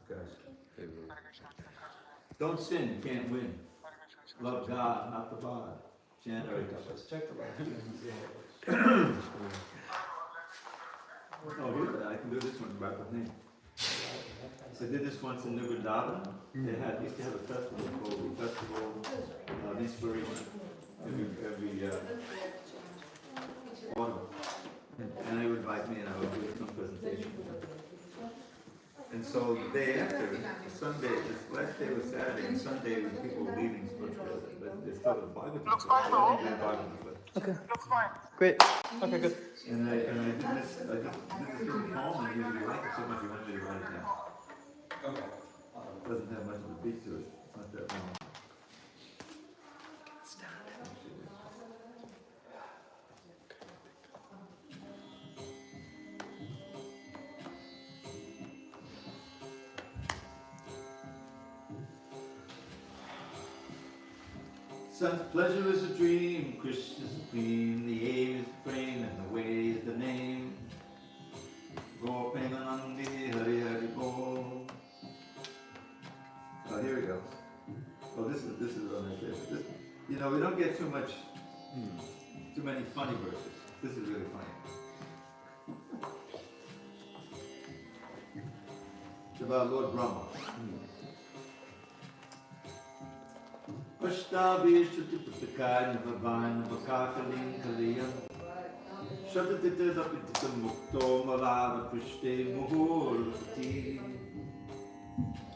guys. Don't sin, you can't win. Love God, not the body. Chant Hare Krishna. Let's check the last Oh, here, I can do this one about the name. So I did this once in Dravida. They used to have a festival called the Festival of Inspiration every autumn. And they would invite me and I would do some presentation. And so the day after, Sunday, this last day was Saturday, and Sunday when people were leaving, but they still had Bhagavatam. Okay. Great. Okay, good. And I did this little poem, and he really liked it so much he wanted me to write it down. Okay. It doesn't have much of a beat to it. It's not that long. Sun's pleasure is a dream, Krishna supreme, the aim is the frame, and the way is the name. Gopenganandi Hari Hari Bol. Oh, here we go. Oh, this is what I'm favorite. You know, we don't get too many funny verses. This is really funny. It's about Lord Brahma. Ashtavi Shutiputakaya Navavana Vakakaling Kaliyam Shatatita Dapitita Mukto Malava Prishte Muhurati.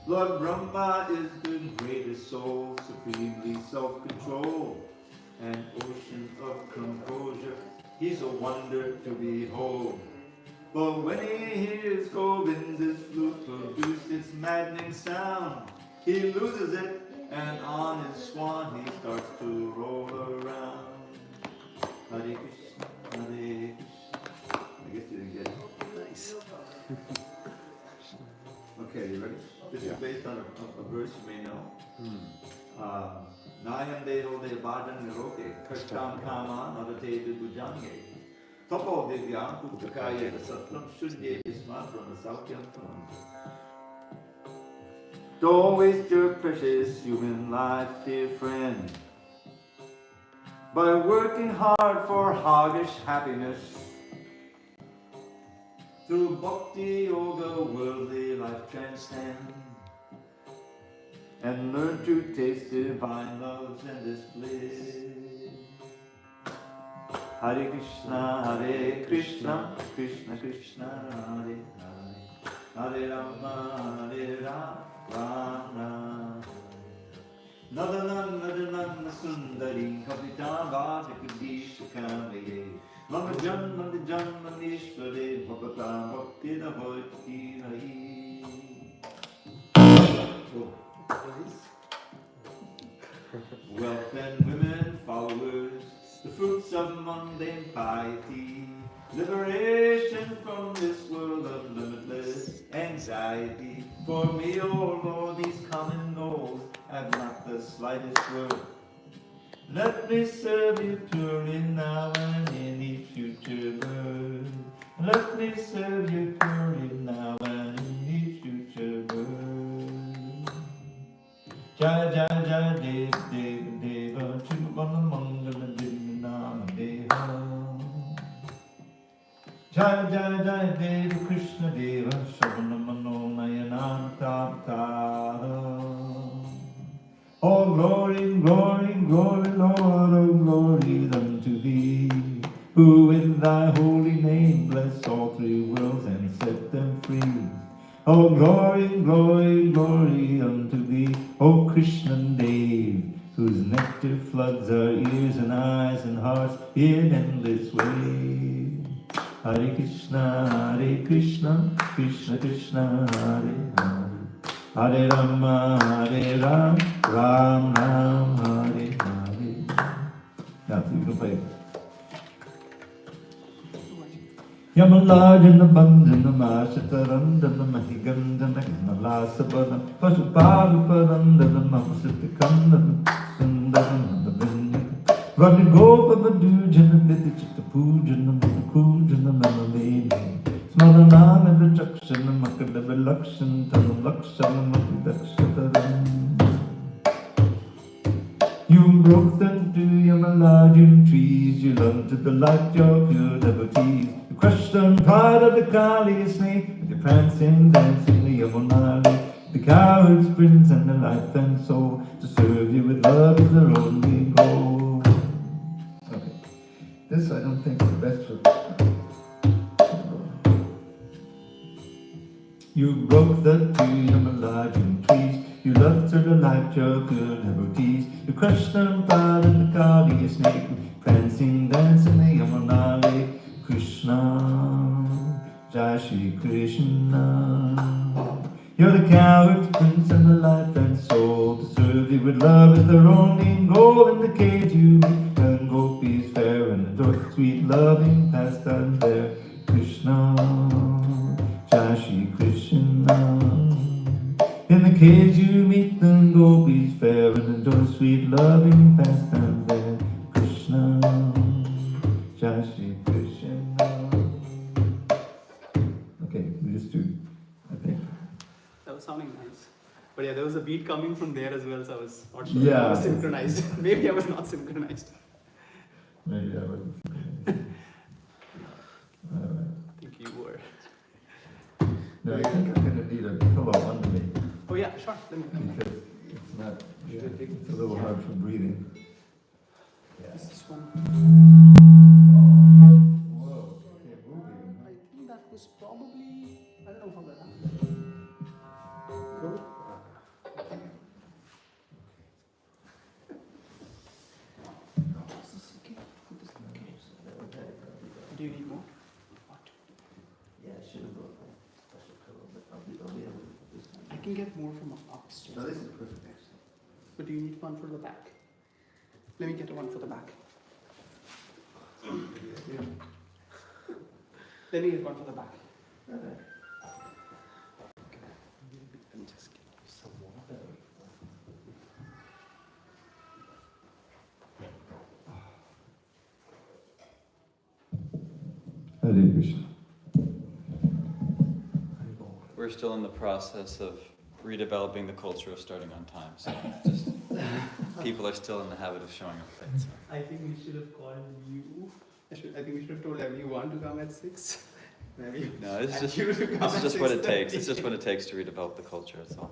Lord Brahma is the greatest soul, supremely self-controlled, an ocean of composure. He's a wonder to behold. But when he hears Govind's flute produce its maddening sound, he loses it, and on his swan he starts to roll around. Hare Krishna, Hare Krishna. I guess you didn't get it. Nice. Okay, you ready? This is based on a verse you may know. Nayam deho de bhajan niroke, kashtam kama nadate vibujange. Topo divyam pukakaya satram shuddhe ismatram saukyam tam. Don't waste your precious human life, dear friend, by working hard for hoggish happiness. Through Bhakti Yoga, worldly life transcend, and learn to taste divine love's endless bliss. Hare Krishna, Hare Krishna, Krishna Krishna, Hare Hare, Hare Rama, Hare Rama, Rama. Nadananda Sundari, Kapita Vajakadesh Kamaye. Mama Janma Nishvare, Bhagavata Bhakti Navati Hai. Wealth and women followers, the fruits of mundane piety, liberation from this world of limitless anxiety. For me, O Lord, these common goals have not the slightest worth. Let me serve you purely now and in each future birth. Let me serve you purely now and in each future birth. Jai Jai Jai Deva Deva Deva Chivana Mangala Dinama Deva. Jai Jai Jai Deva Krishna Deva Shavana Mano Nayananta Tara. Oh glory, glory, glory, Lord, oh glory unto thee, who in thy holy name bless all three worlds and set them free. Oh glory, glory, glory unto thee, O Krishna Dev, whose nectar floods our ears and eyes and hearts in endless way. Hare Krishna, Krishna Krishna, Hare Hare. Hare Rama, Hare Ram, Ram Ram, Hare Hare. Now, so you can play. Yamalajana Bandhana Mashatarandan Mahigandana Malasapadam Pasupaduparandana Mamsitakandan Sundaran Vinnika Radigopa Vadujana Vidichita Pujana Kujana Malaveni Smaranam Vijakshana Makadava Lakshantaram Lakshanamati Dakshataram. You broke them to Himalayan trees, you learned to delight your pure devotees. You crushed the pride of the Kali snake, with your prancing, dancing the Yamuna Lake. The coward's prince and the life and soul, to serve you with love is their only goal. Okay, this I don't think is the best for. You broke the two Himalayan trees, you loved to delight your pure devotees. You crushed the pride of the Kali snake, prancing, dancing the Yamuna Lake. Krishna, Jai Shri Krishna. You're the coward's prince and the life and soul, to serve you with love is their only goal. In the cage you meet and gopis fair, and adore sweet loving pastimes there. Krishna, Jai Shri Krishna. In the cage you meet the gopis fair, and adore sweet loving pastimes there. Krishna, Jai Shri Krishna. Okay, we just do, I think. That was sounding nice. But yeah, there was a beat coming from there as well, so I was not sure Yeah. I was synchronized. Maybe I was not synchronized. Maybe I wasn't. Alright. I think you were. No, I think I'm gonna need a pillow under me, Oh yeah, sure. Let me. because it's not, it's a little hard for breathing. This is one. Whoa, okay, moving. I think that was probably. I don't know how that happened. Is this okay? Is this okay? Do you need more? What? Yeah, I should have brought my special pillow, but I'll be able to put this one. I can get more from upstairs. No, this is perfect, actually. But do you need one for the back? Let me get one for the back. Let me get one for the back. Let me just get some water. Hare Krishna. We're still in the process of redeveloping the culture of starting on time, so just people are still in the habit of showing up late. So. I think we should have called you. I think we should have told everyone to come at 6. Maybe. No, it's And just you to come it's at just what it 6:30. takes. It's just what it takes to redevelop the culture. That's all.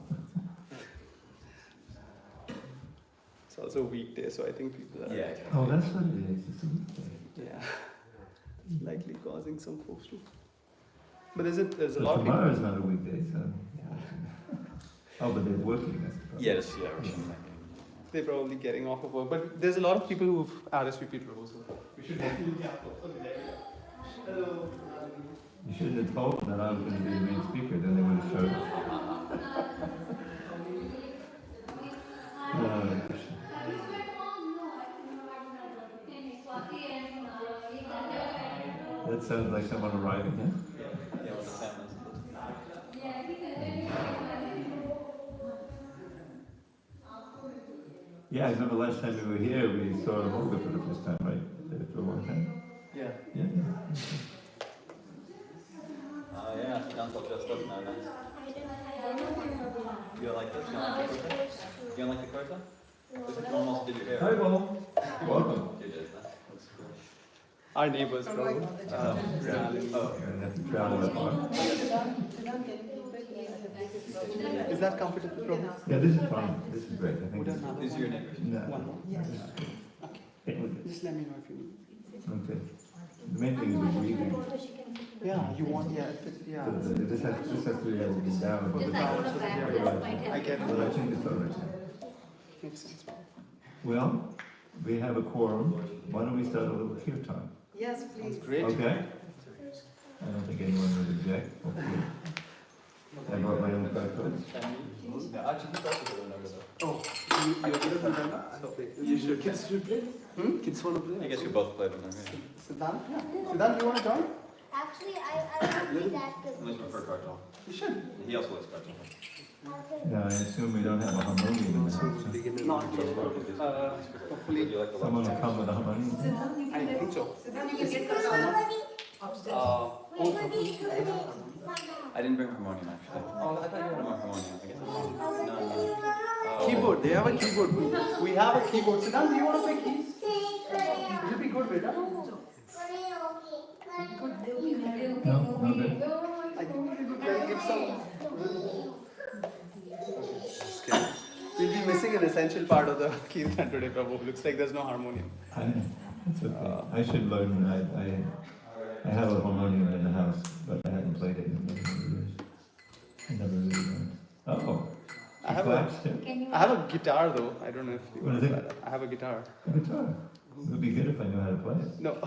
It's also a weekday, so I think people are Oh, that's what it is, it's a weekday. yeah, likely causing some folks to. But there's a But lot of people. tomorrow's not a weekday, so. Oh, but they're working, that's the problem. Yeah, just, yeah. We're showing that. They're probably getting off of work, but there's a lot of people who've RSVP'd also. We should definitely have to. Hello. You shouldn't have told them that I was gonna be the main speaker, then they would have showed up. Krishna. That sounds like someone arriving, huh? Yeah, with the families. Yeah, I remember last time we were here, we saw Olga for the first time, right? After a long time. Yeah. Yeah. Oh yeah, sounds all dressed up now. Nice. You don't like this? You don't like the curtain? You don't like the curtain? You almost did your hair. Hi, Mom. Welcome. You did that. Looks cool. Our neighbors, probably. Oh. You're gonna have to travel that far. Is that comfortable, probably? Yeah, this is fine. This is great. I think Would this another These are your neighbors. No. One more. Yes. Just let me know if you need. Okay. The main thing is the breathing. Yeah, you want, yeah, yeah. This has to be able to be down above the Down, top. so that, Otherwise- I get Well, I it. think it's all right. Makes sense. Well, we have a quorum. Why don't we start a little kirtan? Yes, please. Great. Okay? I don't think anyone would object, hopefully. I brought my own cartoons. Yeah, actually, you guys are doing over there. Oh, you're good at that? So, you should. Kids should play? Kids want to play? I guess you both played with them, right? Siddhant? Yeah. Siddhant, you want to join? Actually, I won't be that good. Unless you prefer cartoon. You should. He also likes cartoon. Now, I assume we don't have a harmonium in the house. Not yet. Hopefully. Would you like the Someone will come with a harmonium. I think so. Then you can get the Somebody, upstairs. Oh, wait, I I didn't bring harmonium actually. Oh, I thought you had a harmonium. I guess I'm wrong. No. Oh. Keyboard, they have a keyboard. We have a keyboard. Siddhant, do you want to play keys? You'll be good, beta. No, no good. I think we'll give some. We'll be missing an essential part of the kirtan today, Prabhu. Looks like there's no harmonium. I know. It's okay. I should learn. I have a harmonium in the house, but I haven't played it in many years. I never really learned. Oh, I have claps too. I have a guitar though. I don't know if you What want is to it? try that. I have a guitar. A guitar. It would be good if I knew how to play it. No,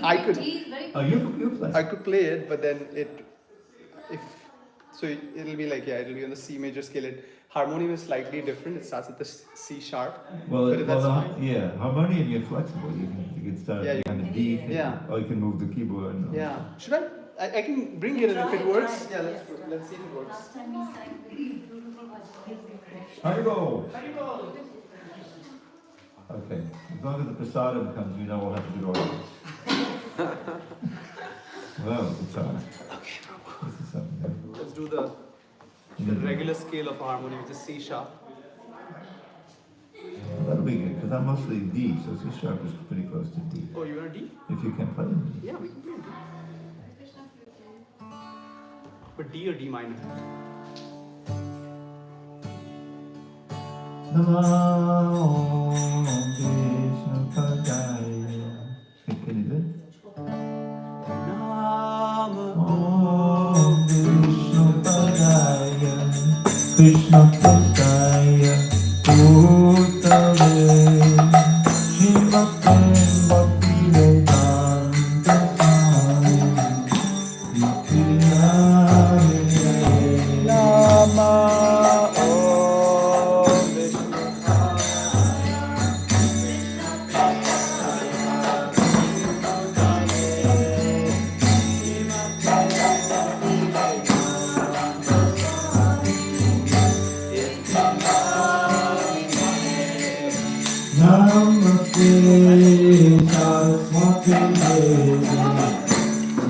I could. Oh, you play. I could play it, but then it'll be like it'll be on the C major scale. Harmonium is slightly different. It starts at the C sharp. Well, but that's fine. yeah, harmonium you're flexible. You can start on the D thing, Yeah. or you can move the keyboard. And Yeah. Should I can bring it in if it works. Yeah, let's see if it works. Last time he sang very beautiful bhajans. Haribo! Okay, as long as the prasadam comes, we know we'll have to do all this. Well, guitar. Okay, Prabhu. This is something new. Let's do the regular scale of a harmonium, which is C sharp. That'll be good, because I'm mostly D, so C sharp is pretty close to D. Oh, you want a D? If you can play in D. Yeah, we can play a D. But D or D minor? Namo Vishnu Padaya. Can you do it? Om Vishnu Padaya, Krishna Padaya, Uttare, Shivatam Bhakti Vedanta Swami, Nama Namaste Saraswati Devi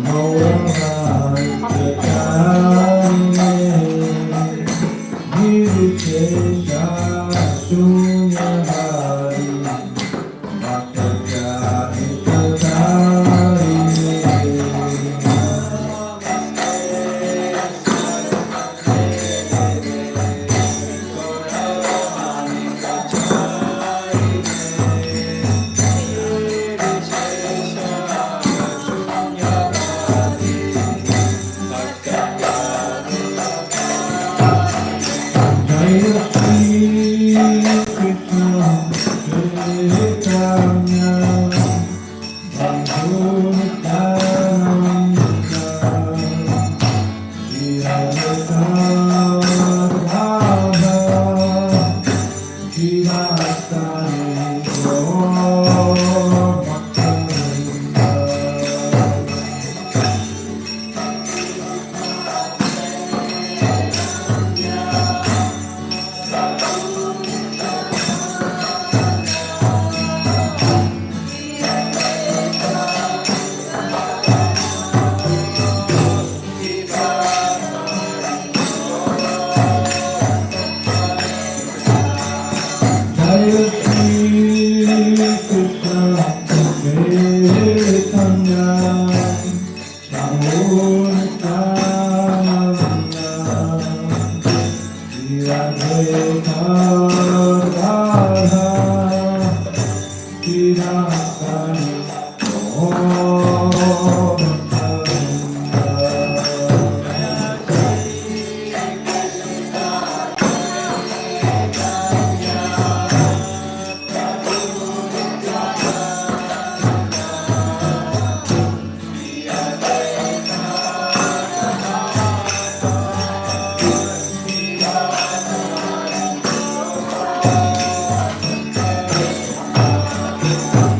Nauravajayane Nirvishesha Shunyahari Bhattacharya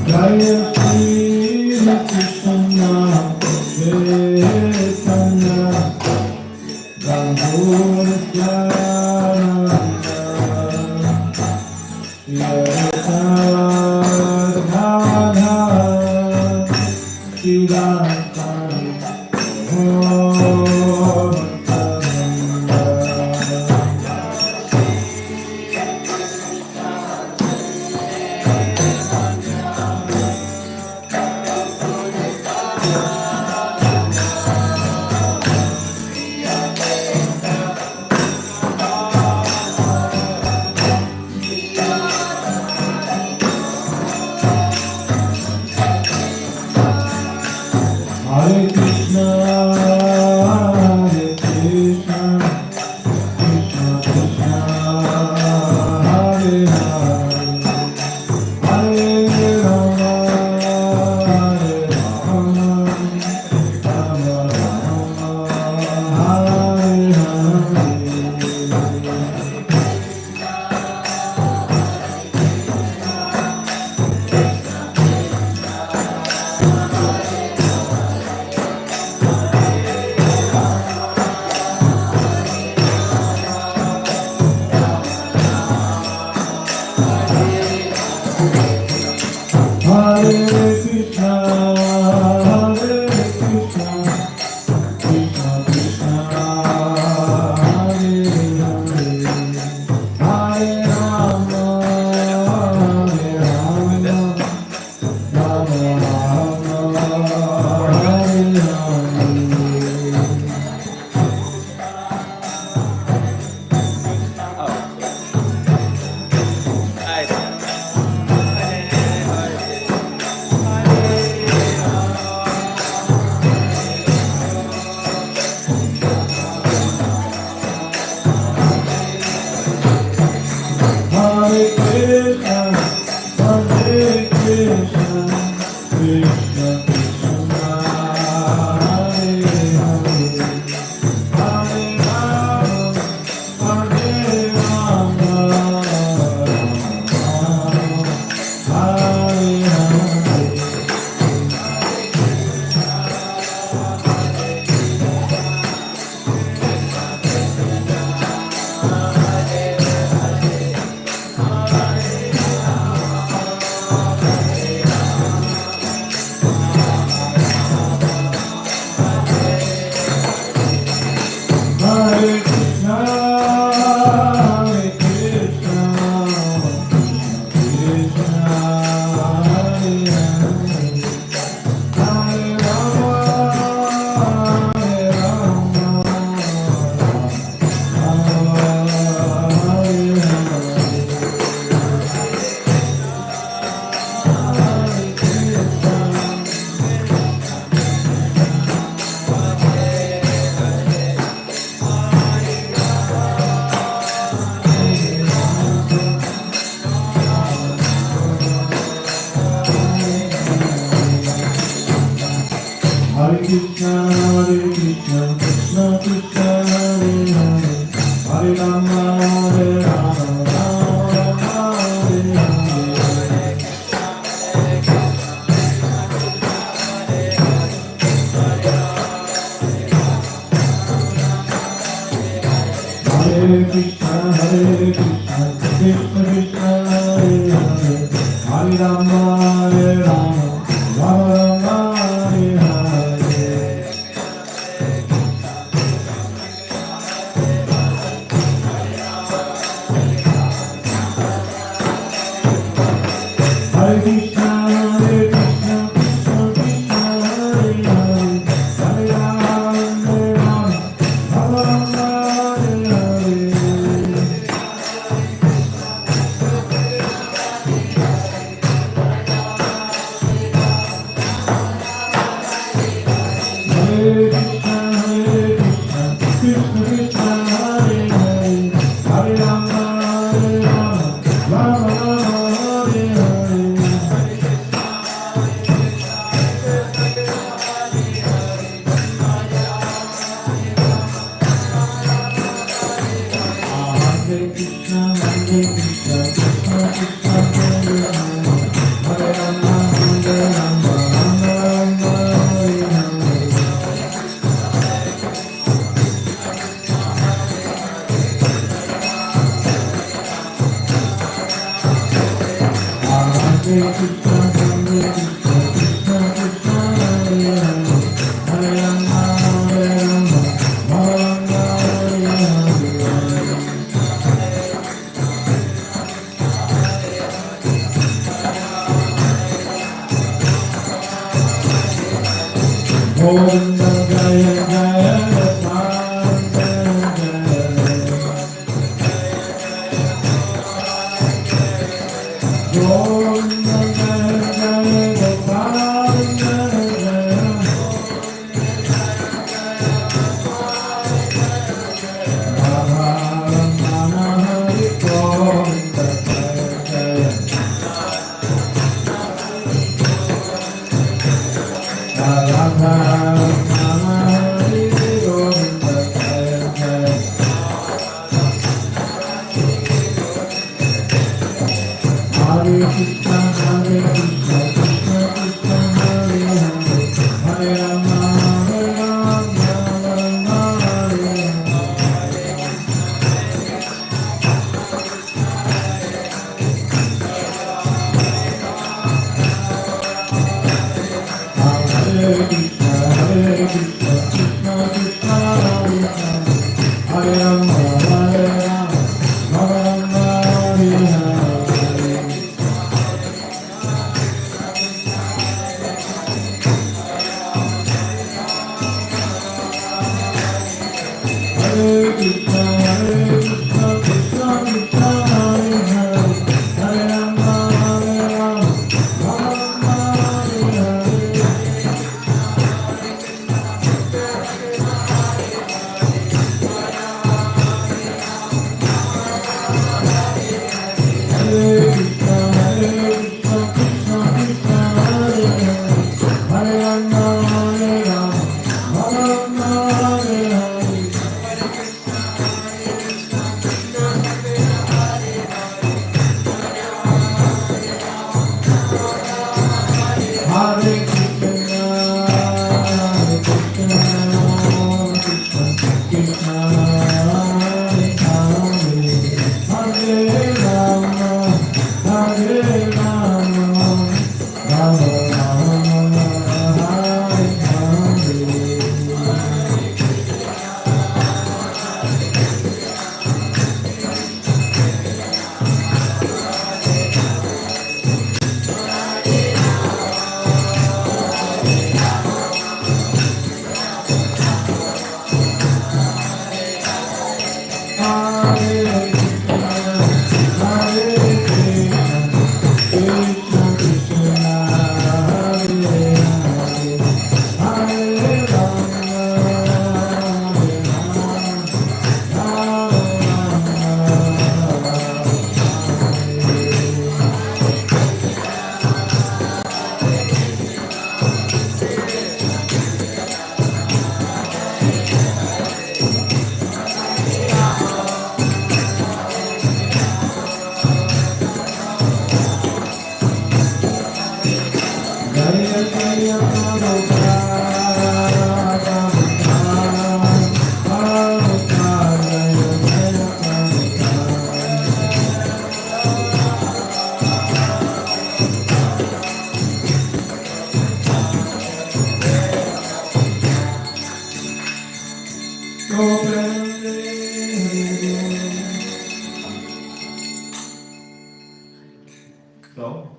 Jai Krishna, Krishna Krishna, Hare Hare, Hare Rama, Hare Rama, Rama Rama, Hare Hare. Hare Krishna, Krishna Krishna, Hare Hare, Hare Rama, Hare Rama, Rama Rama, Hare Hare. Hare Krishna, Krishna Krishna, Hare Hare, Hare Rama, Hare Rama, Rama Rama, Hare Hare. Hare Krishna, Krishna Krishna, Hare Hare, Hare Rama, Hare Rama, Rama Rama, Hare Hare. Hare Krishna, Krishna Krishna, Hare Hare, Hare Rama, Hare Rama, Rama Rama, Hare Hare. Hare Krishna, Krishna Krishna, Hare Hare, Hare Rama, Hare Rama, Rama Rama, Hare Hare. Govinda Jaya Jaya Jaya Govinda Jaya Jaya Radha Ramana Hari Govinda Jaya Jaya Radha Ramana Hari Govinda Jaya Jaya. Hare Krishna, Krishna Krishna, Hare Hare, Hare Rama, Hare Rama, Rama Rama, Hare Hare. Hare Krishna, Krishna Krishna, Hare Hare, Hare Rama, Hare Rama, Rama Rama, Hare Hare. Hare Krishna, Krishna Krishna, Hare Hare, Hare Rama, Hare Rama, Rama Rama, Hare Hare. Hare Krishna, Krishna Krishna, Hare Hare, Hare Rama, Hare Rama, Rama Rama, Hare Hare. So?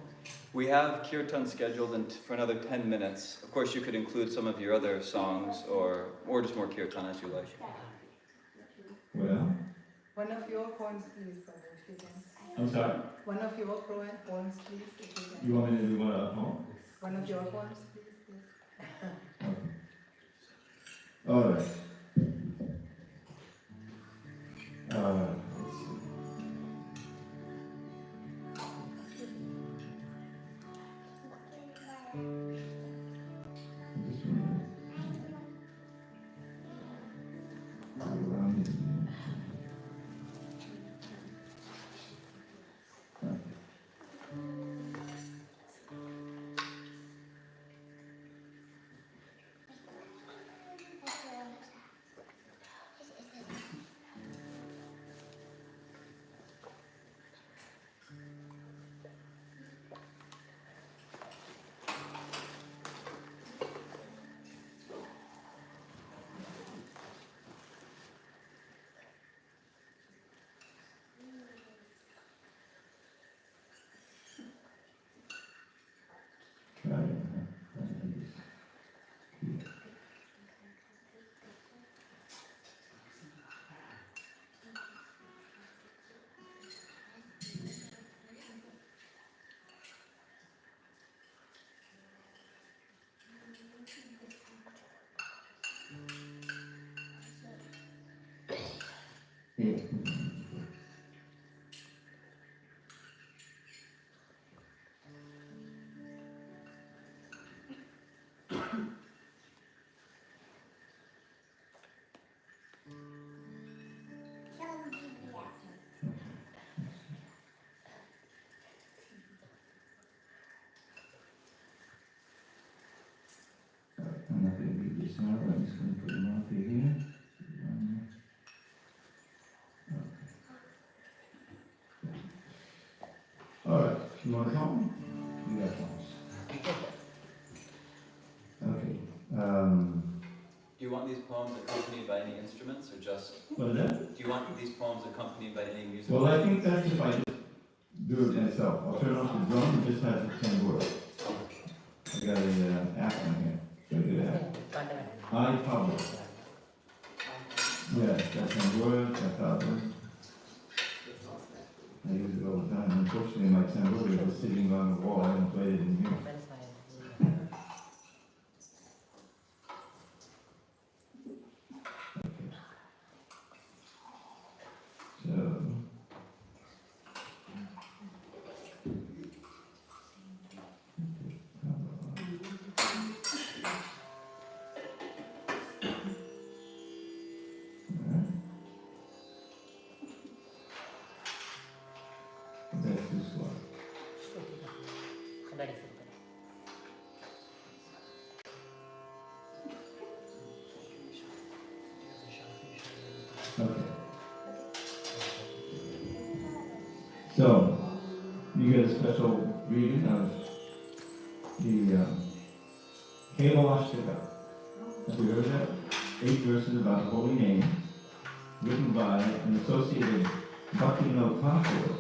We have kirtan scheduled for another 10 minutes. Of course, you could include some of your other songs or just more kirtan as you like. Well? One of your poems, please, Father, if you can. I'm sorry? One of your poems, please, if you can. You want me to do one at home? One of your poems, please, please. Okay. All right. Let's see. Just one minute. Allow me to- Try it, huh? Yeah. I'm not going to read this out. I'm just going to put them out here. All right. You want to come? You got poems. Okay. Do you want these poems accompanied by any instruments or just... What is that? Do you want these poems accompanied by any music? Well, I think that's if I just do it myself. I'll turn off the drum and just have the 10 words. I got an app on here. Look at that. I publish. Yeah, that's 10 words, I publish. I use it all the time. Unfortunately, my 10 words was sitting on the wall. I haven't played it in here. That's this one. Okay. So, you get a special reading of the Kevalashtika. Have you heard that? 8 verses about the holy name, written by an associated Bhakti Thakur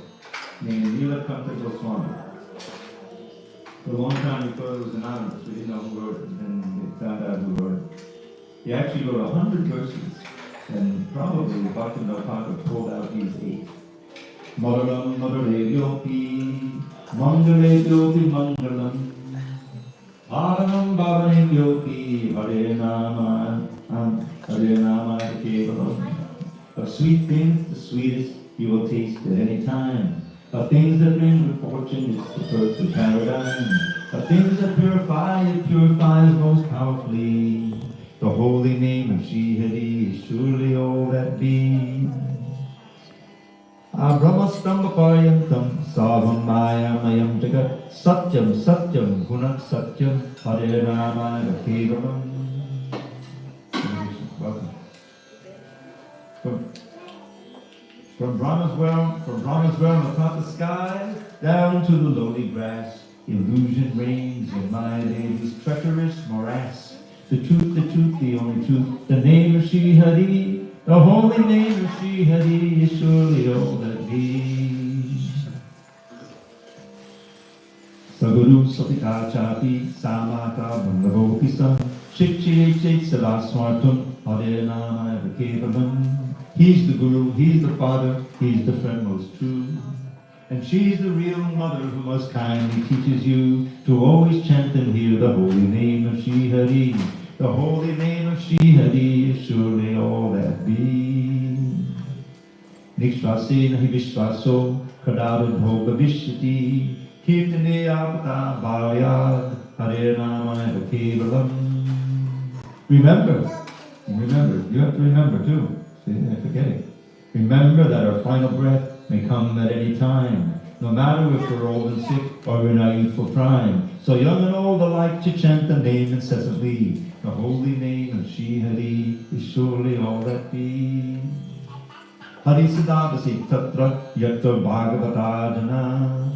named Nilakanta Goswami. For a long time we thought it was anonymous, we didn't know who wrote it, and then we found out who wrote it. He actually wrote 100 verses, and probably Bhakti Thakur pulled out these 8. Madaram Madare Yopi, Mangale Yopi Mangalam, Bharanam Bhavanim Yopi, Hare Nama Kevalam. Of sweet things, the sweetest you will taste at any time. Of things that bring good fortune, it's the birth of paradigm. Of things that purify, it purifies most powerfully. The holy name of Shri Hari is surely all that be. Brahmastambaparyantam sarvam mayamayam jagat satyam satyam gunak satyam hare ramaya kevalam. Welcome. From Brahma's realm atop the sky, down to the lowly grass, illusion reigns in my lady's treacherous morass. The truth, the only truth, the name of Shri Hari, the holy name of Shri Hari is surely all that be. Swastika Chapi Samata Bandhavopisam Shikchi Salasmartum Hare Nama Kevalam. He's the Guru, he's the Father, he's the friend most true. And she's the real mother who most kindly teaches you to always chant and hear the holy name of Shri Hari. The holy name of Shri Hari is surely all that be. Nikshvase nahi vishvaso kadadadho bhavishyati kirtane apata bharyad hare namaya kevalam. Remember, you have to remember too. See, I forget it. Remember that our final breath may come at any time, no matter if we're old and sick or in our youthful prime. So young and old alike to chant the name incessantly. The holy name of Shri Hari is surely all that be. Hari Siddhavasi Tatra Yatta Bhagavatadana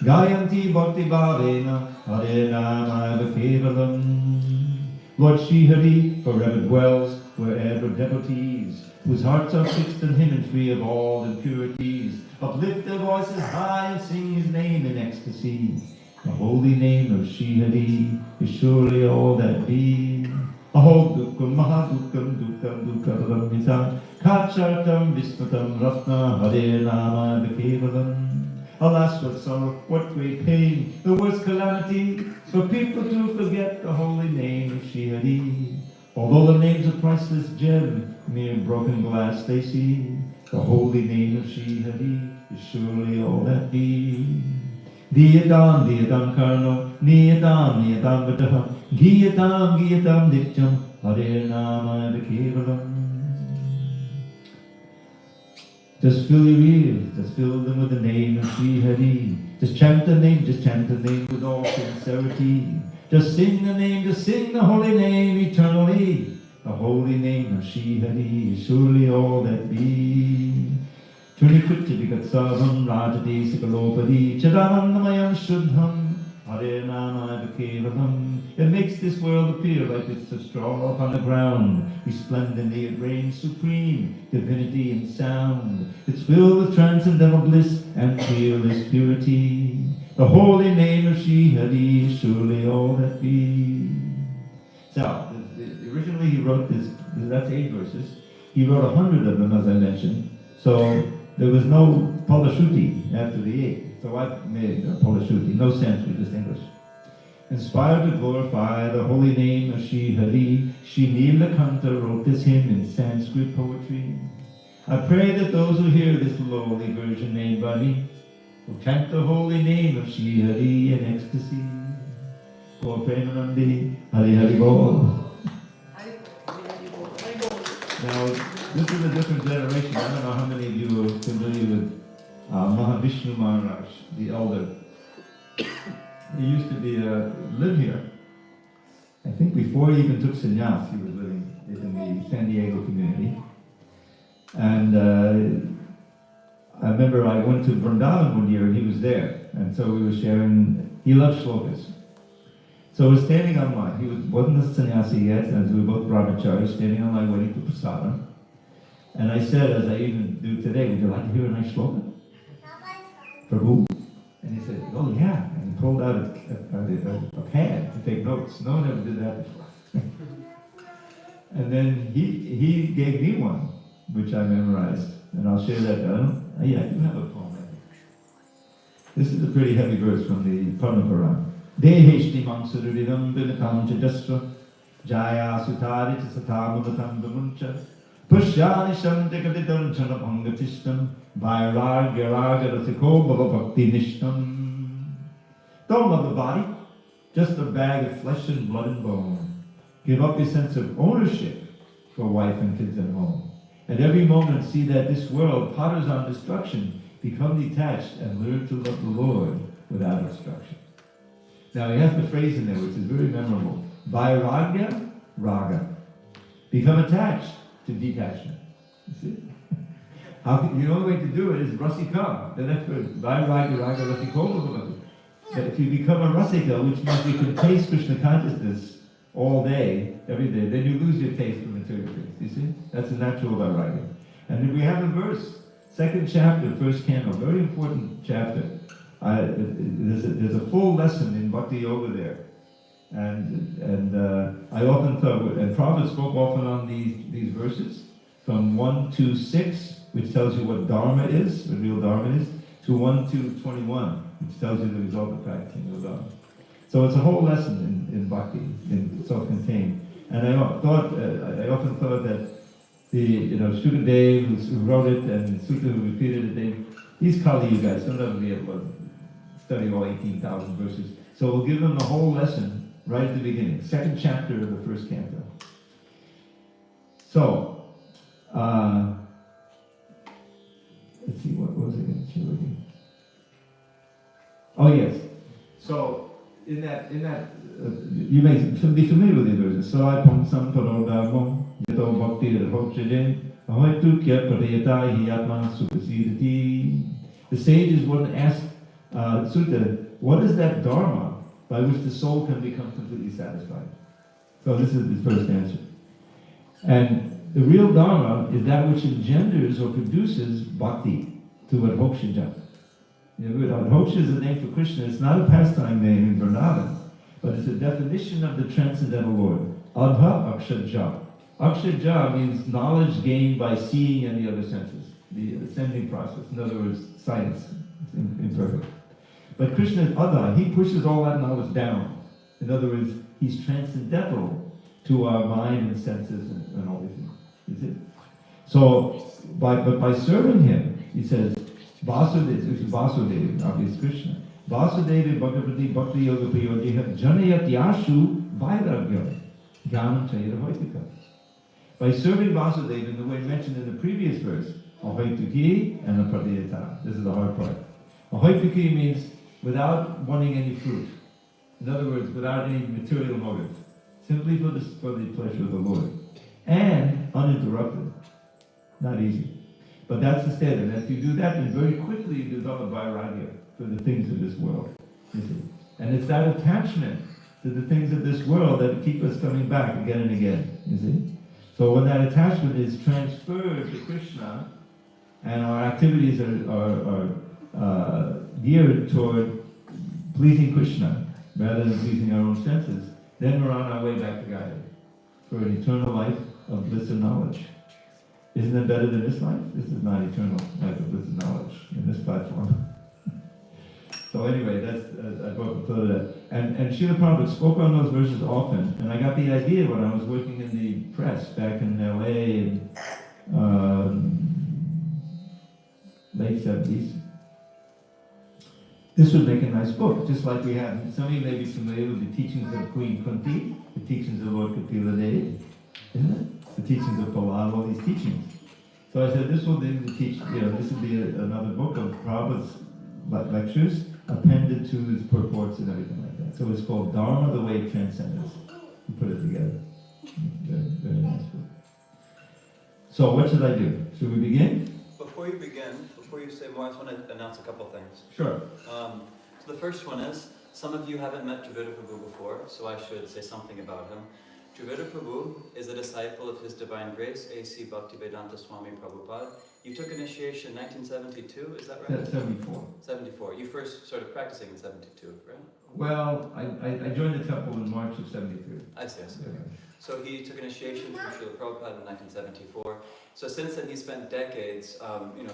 Gayanti Bhakti Bhavena Hare Nama Kevalam. Lord Shri Hari forever dwells wherever devotees whose hearts are fixed on Him and free of all impurities uplift their voices high and sing His name in ecstasy. The holy name of Shri Hari is surely all that be. Aho dukkam mahadukkam dukkam dukkam nita kachartam vismatam ratna hare nama kevalam. Alas, what sorrow, what great pain, the worst calamity for people to forget the holy name of Shri Hari. Although the name's a priceless gem, mere broken glass they see, the holy name of Shri Hari is surely all that be. Diyadam, diyadam karno, niyadam, niyadam vadaha, giyatam, giyatam nityam, hare nama kevalam. Just fill your ears, just fill them with the name of Shri Hari. Just chant the name with all sincerity. Just sing the name, just sing the holy name eternally. The holy name of Shri Hari is surely all that be. Tunikritya vigatsavam rajati sikalopadi chadanandamayam shuddham hare nama kevalam. It makes this world appear like it's a straw upon the ground. Resplendently it reigns supreme, divinity and sound. It's filled with transcendental bliss and fearless purity. The holy name of Shri Hari is surely all that be. So, originally he wrote this, that's 8 verses. He wrote 100 of them, as I mentioned. So, there was no Palashruti after the 8. So I made a Palashruti, no Sanskrit, just English. Inspired to glorify the holy name of Shri Hari, Shri Nilakanta wrote this hymn in Sanskrit poetry. I pray that those who hear this lowly version made by me will chant the holy name of Shri Hari in ecstasy. Gaur Premanandi, Hari Hari Bol. Now, this is a different generation. I don't know how many of you are familiar with Mahavishnu Maharaj, the elder. He used to be live here. I think before he even took sannyas, he was living in the San Diego community. And I remember I went to Vrindavan one year and he was there. And so we were sharing, he loved shlokas. So we're standing on line. He wasn't a sannyasi yet, and we were both brahmacharis, standing on line waiting for prasadam. And I said, as I even do today, would you like to hear a nice shloka? Prabhu. And he said, oh yeah. And he pulled out a pad to take notes. No one ever did that before. And then he gave me one, which I memorized. And I'll share that. I do have a poem. This is a pretty heavy verse from the Padma. Deheshti mansuridam vinatam chajasva jaya sutari satamulatam vimuncha pushyani shantikaditam chanabhangatistam vairagaragatiko bhava bhakti nishtam. Don't love the body, just a bag of flesh and blood and bone. Give up your sense of ownership for wife and kids at home. At every moment see that this world potters on destruction. Become detached and learn to love the Lord without obstruction. Now he has the phrase in there which is very memorable. Vairagya, raga. Become attached to detachment. You see? The only way to do it is rasika. The next word, vairagya, raga, rasiko. That if you become a rasika, which means you can taste Krishna consciousness all day, every day, then you lose your taste for material things. You see? That's a natural vairagya. And then we have a verse, 2nd chapter, 1st canto, very important chapter. There's a full lesson in Bhakti Yoga there. And I often thought, and Prabhupada spoke often on these verses, from 1 to 6, which tells you what Dharma is, what real Dharma is, to 1 to 21, which tells you the result of practicing real Dharma. So it's a whole lesson in Bhakti, self-contained. And I often thought that Shukadev, who wrote it, and Sutta, who repeated it, these Kali guys, some of them be able to study all 18,000 verses. So we'll give them the whole lesson right at the beginning, second chapter of the first canto. So, let's see, what was I going to show you? Oh yes. So in that, you may be familiar with these verses. So I pong sam parodamom yato bhakti rhochade ahoitu kya parayata hi atma supasidati. The sages wouldn't ask Sutta, what is that dharma by which the soul can become completely satisfied? So this is the first answer. And the real dharma is that which engenders or produces bhakti to adhokshaja. Adhoksha is a name for Krishna. It's not a pastime name in Vrindavan, but it's a definition of the transcendental Lord. Adha akshaja. Akshaja means knowledge gained by seeing and the other senses, the ascending process. In other words, science. It's imperfect. But Krishna is Adha. He pushes all that knowledge down. In other words, he's transcendental to our mind and senses and all these things. You see? So, by serving him, he says, Vasudeva, obviously Krishna. Vasudeva Bhagavati Bhakti Yoga Prayogiha Janayat Yashu Vairagyam Jnanam Chayira. By serving Vasudeva in the way mentioned in the previous verse, Ahoituki and Apradiyata. This is the hard part. Ahoituki means without wanting any fruit. In other words, without any material motive. Simply for the pleasure of the Lord. And uninterrupted. Not easy. But that's the standard. And if you do that, then very quickly you develop vairagya for the things of this world. You see? And it's that attachment to the things of this world that keep us coming back again and again. You see? So when that attachment is transferred to Krishna, and our activities are geared toward pleasing Krishna rather than pleasing our own senses, then we're on our way back to Gaya for an eternal life of bliss and knowledge. Isn't it better than this life? This is not eternal life of bliss and knowledge in this platform. So anyway, that's I brought the that. And Srila Prabhupada spoke on those verses often, and I got the idea when I was working in the press back in LA in late 70s. This would make a nice book, just like we have. Some of you may be familiar with the teachings of Queen Kunti, the teachings of Lord Kapila Dev, isn't it? The teachings of Prahlad, all these teachings. So I said, this will be the this will be another book of Prabhupada's lectures appended to his purports and everything like that. So it's called Dharma, the Way of Transcendence. We put it together. Very, very nice book. So what should I do? Should we begin? Before you say more, I just want to announce a couple things. Sure. So the first one is, some of you haven't met Dravida Prabhu before, so I should say something about him. Dravida Prabhu is a disciple of His Divine Grace, A.C. Bhaktivedanta Swami Prabhupada. You took initiation in 1972, is that right? 74. 74. You first started practicing in 72, right? Well, I joined the temple in March of 73. I see. Okay. So he took initiation from Srila Prabhupada in 1974. So since then he spent decades,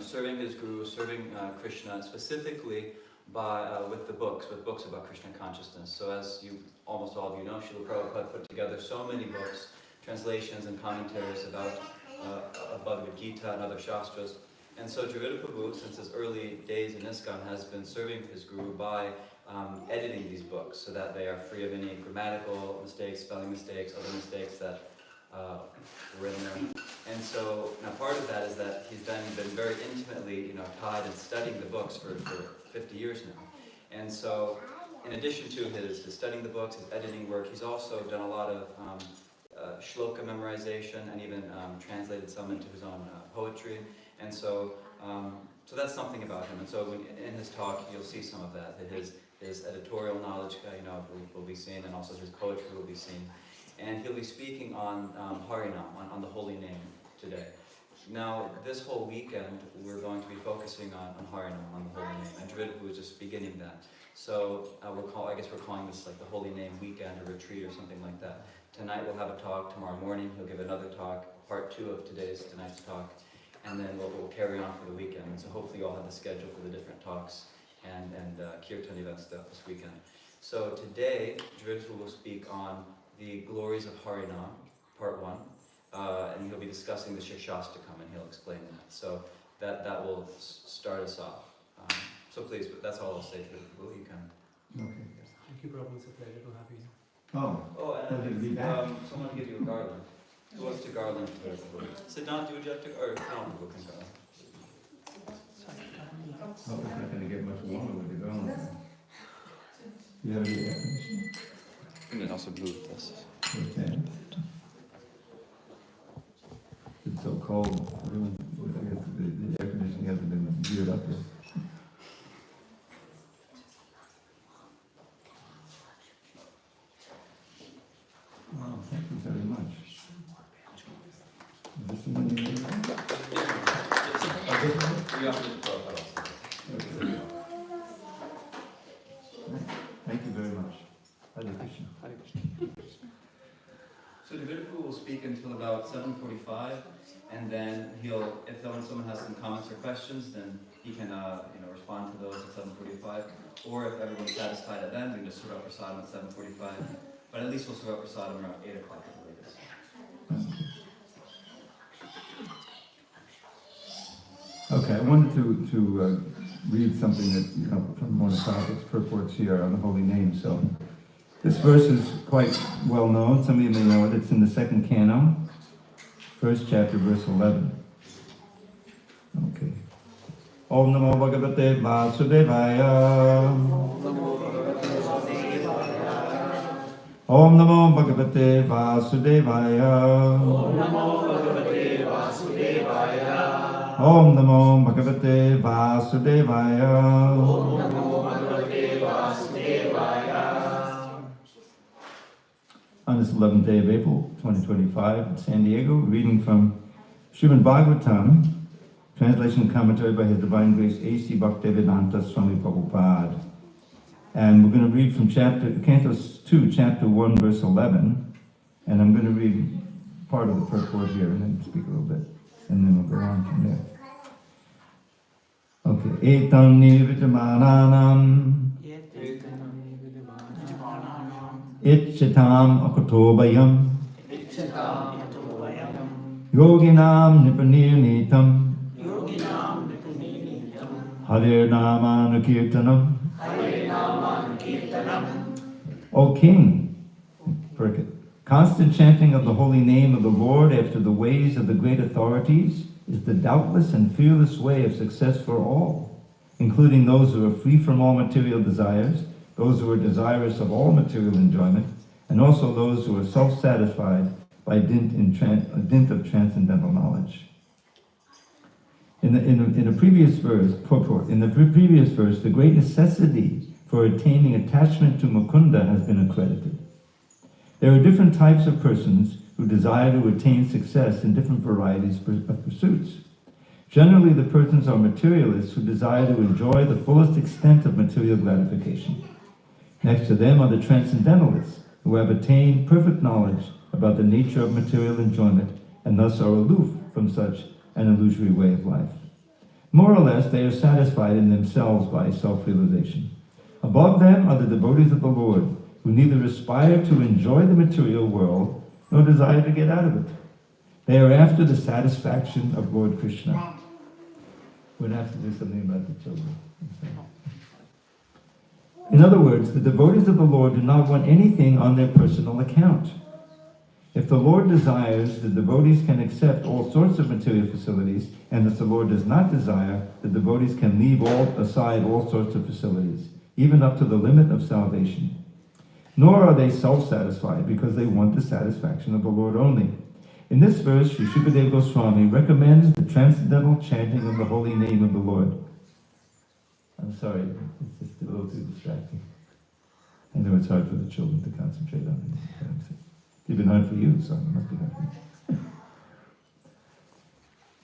serving his guru, serving Krishna, specifically with books about Krishna consciousness. So as almost all of you know, Srila Prabhupada put together so many books, translations and commentaries about Bhagavad Gita and other Shastras. And so Dravida Prabhu, since his early days in ISKCON, has been serving his guru by editing these books so that they are free of any grammatical mistakes, spelling mistakes, other mistakes that were in them. And so now part of that is that he's been very intimately tied and studying the books for 50 years now. And so in addition to his studying the books, his editing work, he's also done a lot of shloka memorization and even translated some into his own poetry. And so that's something about him. And so in his talk, you'll see some of that. His editorial knowledge, will be seen, and also his poetry will be seen. And he'll be speaking on Harinam, on the holy name today. Now, this whole weekend, we're going to be focusing on Harinam, on the holy name. And Dravida who was just beginning that. So I guess we're calling this like the Holy Name Weekend or Retreat or something like that. Tonight we'll have a talk. Tomorrow morning he'll give another talk, part 2 of tonight's talk, and then we'll carry on for the weekend. And so hopefully you all have the schedule for the different talks and kirtan events throughout this weekend. So today Dravida will speak on the Glories of Harinam, part 1, and he'll be discussing the Siksastakam, and he'll explain that. So that will start us off. So please, that's all I'll say. Dravida, you can. Okay. Thank you, Prabhu. It's a pleasure to have you. Oh, and will it be back? someone give you a garland. Who wants to garland? Siddhant, do you have to, or no, who can garland? Oh, it's not going to get much warmer with the garland. You have the air conditioning? And then also blue with this. Okay. It's so cold. I guess the air conditioning hasn't been geared up yet. Wow, thank you very much. Is this the one you need? You have to do the profile also. Okay. Thank you very much. Hare Krishna. Hare Krishna. So Dravida will speak until about 7:45, and then if someone has some comments or questions, then he can respond to those at 7:45. Or if everyone's satisfied at then, we can just serve up prasadam at 7:45. But at least we'll serve up prasadam around 8 o'clock at the latest. Okay, I wanted to read something that from one of the topics purports here on the holy name. So this verse is quite well known. Some of you may know it. It's in the 2nd canto, 1st chapter, verse 11. Okay. Om Namo Bhagavate Vasudevaya. Om Namo Bhagavate Vasudevaya. Om Namo Bhagavate Vasudevaya. Om Namo Bhagavate Vasudevaya. Om Namo Bhagavate Vasudevaya. On this 11th day of April 2025 in San Diego, reading from Srimad Bhagavatam, translation and commentary by His Divine Grace A.C. Bhaktivedanta Swami Prabhupada. And we're going to read from Canto 2, Chapter 1, verse 11. And I'm going to read part of the purport here and then speak a little bit. And then we'll go on from there. Okay. Etam nivijamananam itchatam akotobayam yoginam nipanirnitam harir namanukirtanam. O King, constant chanting of the holy name of the Lord after the ways of the great authorities is the doubtless and fearless way of success for all, including those who are free from all material desires, those who are desirous of all material enjoyment, and also those who are self-satisfied by dint of transcendental knowledge. In the previous verse, the great necessity for attaining attachment to Mukunda has been accredited. There are different types of persons who desire to attain success in different varieties of pursuits. Generally, the persons are materialists who desire to enjoy the fullest extent of material gratification. Next to them are the transcendentalists, who have attained perfect knowledge about the nature of material enjoyment and thus are aloof from such an illusory way of life. More or less, they are satisfied in themselves by self-realization. Above them are the devotees of the Lord, who neither aspire to enjoy the material world nor desire to get out of it. They are after the satisfaction of Lord Krishna. We're going to have to do something about the children. In other words, the devotees of the Lord do not want anything on their personal account. If the Lord desires, the devotees can accept all sorts of material facilities, and if the Lord does not desire, the devotees can leave aside all sorts of facilities, even up to the limit of salvation. Nor are they self-satisfied because they want the satisfaction of the Lord only. In this verse, Sri Shukadeva Goswami recommends the transcendental chanting of the holy name of the Lord. I'm sorry, it's just a little too distracting. I know it's hard for the children to concentrate on it. It's been hard for you, so it must be hard for you.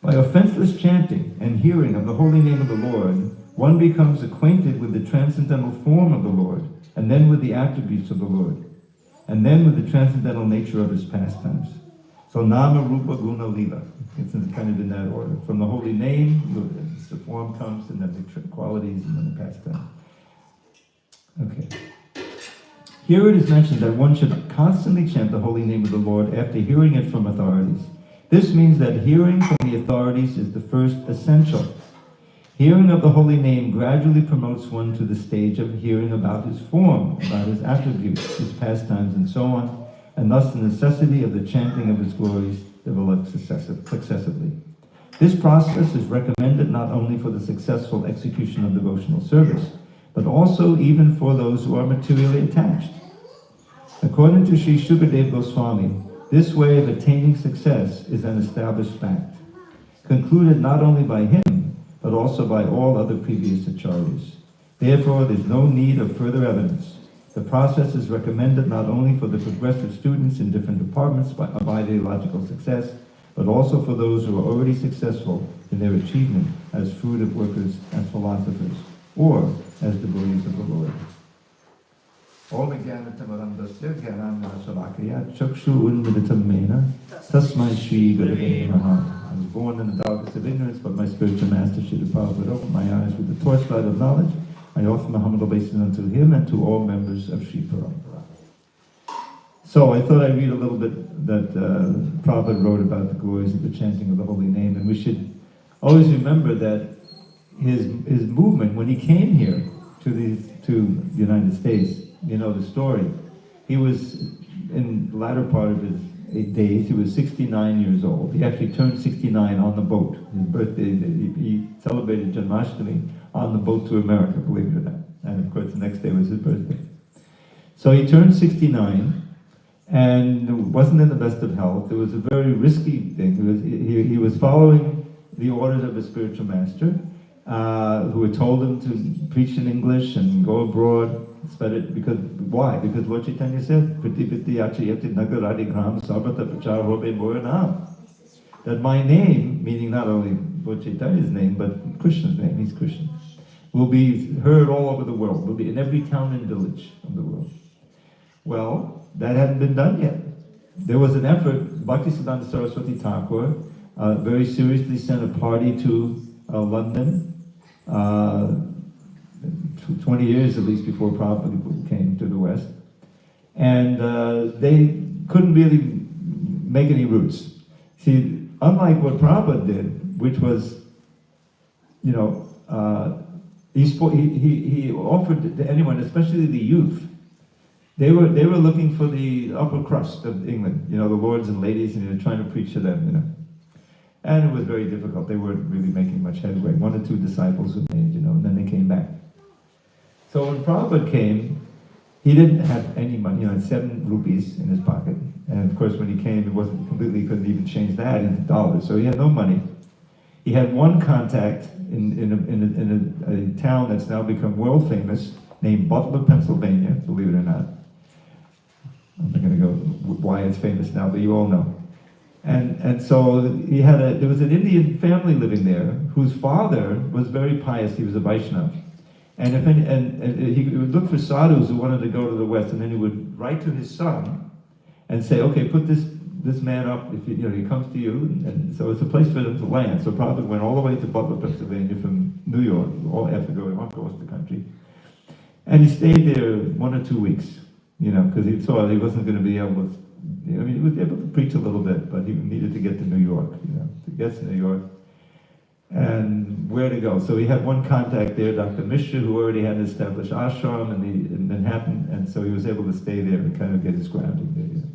By offenseless chanting and hearing of the holy name of the Lord, one becomes acquainted with the transcendental form of the Lord, and then with the attributes of the Lord, and then with the transcendental nature of his pastimes. So Nama, Rupa, Guna, Lila. It's kind of in that order. From the holy name, the form comes, and then the qualities, and then the pastime. Okay. Here it is mentioned that one should constantly chant the holy name of the Lord after hearing it from authorities. This means that hearing from the authorities is the first essential. Hearing of the holy name gradually promotes one to the stage of hearing about his form, about his attributes, his pastimes, and so on, and thus the necessity of the chanting of his glories develops successively. This process is recommended not only for the successful execution of devotional service, but also even for those who are materially attached. According to Sri Shukadev Goswami, this way of attaining success is an established fact, concluded not only by him, but also by all other previous acharyas. Therefore, there's no need of further evidence. The process is recommended not only for the progressive students in different departments of ideological success, but also for those who are already successful in their achievement as fruitive workers, as philosophers, or as devotees of the Lord. Om Jnanatamaram Dasya Jnanamana Shalakaya Chakshu Unmilitam Mena Tasmai Shri Gurave Namaha. I was born in the darkness of ignorance, but my spiritual master Srila Prabhupada opened my eyes with the torchlight of knowledge. I offer my humble obeisance unto him and to all members of Sri Parampara. So I thought I'd read a little bit that Prabhupada wrote about the glories of the chanting of the holy name, and we should always remember that his movement, when he came here to the United States, you know the story. He was in the latter part of his days. He was 69 years old. He actually turned 69 on the boat. His birthday, he celebrated Janmashtami on the boat to America, believe it or not. And of course the next day was his birthday. So he turned 69 and wasn't in the best of health. It was a very risky thing. He was following the orders of his spiritual master, who had told him to preach in English and go abroad. Because why? Because Lord Chaitanya said, that my name, meaning not only Lord Chaitanya's name, but Krishna's name, he's Krishna, will be heard all over the world, will be in every town and village of the world. Well, that hadn't been done yet. There was an effort. Bhaktisiddhanta Saraswati Thakur very seriously sent a party to London, 20 years at least before Prabhupada came to the West. And they couldn't really make any roots. See, unlike what Prabhupada did, which was, you know, he offered to anyone, especially the youth. They were looking for the upper crust of England, you know, the lords and ladies, and they were trying to preach to them, you know. And it was very difficult. They weren't really making much headway. 1 or 2 disciples were made, you know, and then they came back. So when Prabhupada came, he didn't have any money, you know, 7 rupees in his pocket. And of course, when he came, it wasn't completely, couldn't even change that into dollars. So he had no money. He had one contact in a town that's now become world famous, named Butler, Pennsylvania, believe it or not. I'm not going to go why it's famous now, but you all know. And so he had there was an Indian family living there whose father was very pious. He was a Vaishnava. And he would look for sadhus who wanted to go to the West, and then he would write to his son and say, okay, put this man up, if he comes to you, and so it's a place for them to land. So Prabhupada went all the way to Butler, Pennsylvania from New York, all after going across the country. And he stayed there 1 or 2 weeks, you know, because he thought he wasn't going to be able to, he was able to preach a little bit, but he needed to get to New York, you know, to get to New York. And where to go? So he had one contact there, Dr. Mishra, who already had an established ashram in Manhattan, and so he was able to stay there and kind of get his grounding there. You know.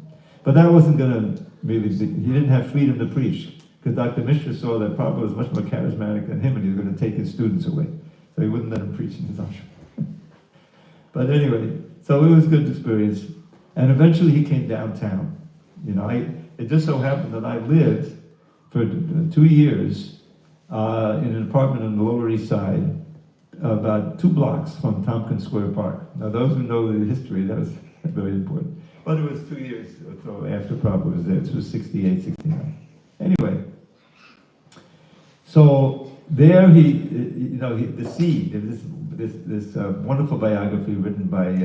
But that wasn't going to really, he didn't have freedom to preach, because Dr. Mishra saw that Prabhupada was much more charismatic than him, and he was going to take his students away. So he wouldn't let him preach in his ashram. But anyway, so it was a good experience. And eventually he came downtown. You know, it just so happened that I lived for 2 years in an apartment on the Lower East Side, about 2 blocks from Tompkins Square Park. Now those who know the history, that was very important. But it was 2 years or so after Prabhupada was there. It was 68, 69. Anyway, so there the seed, this wonderful biography written by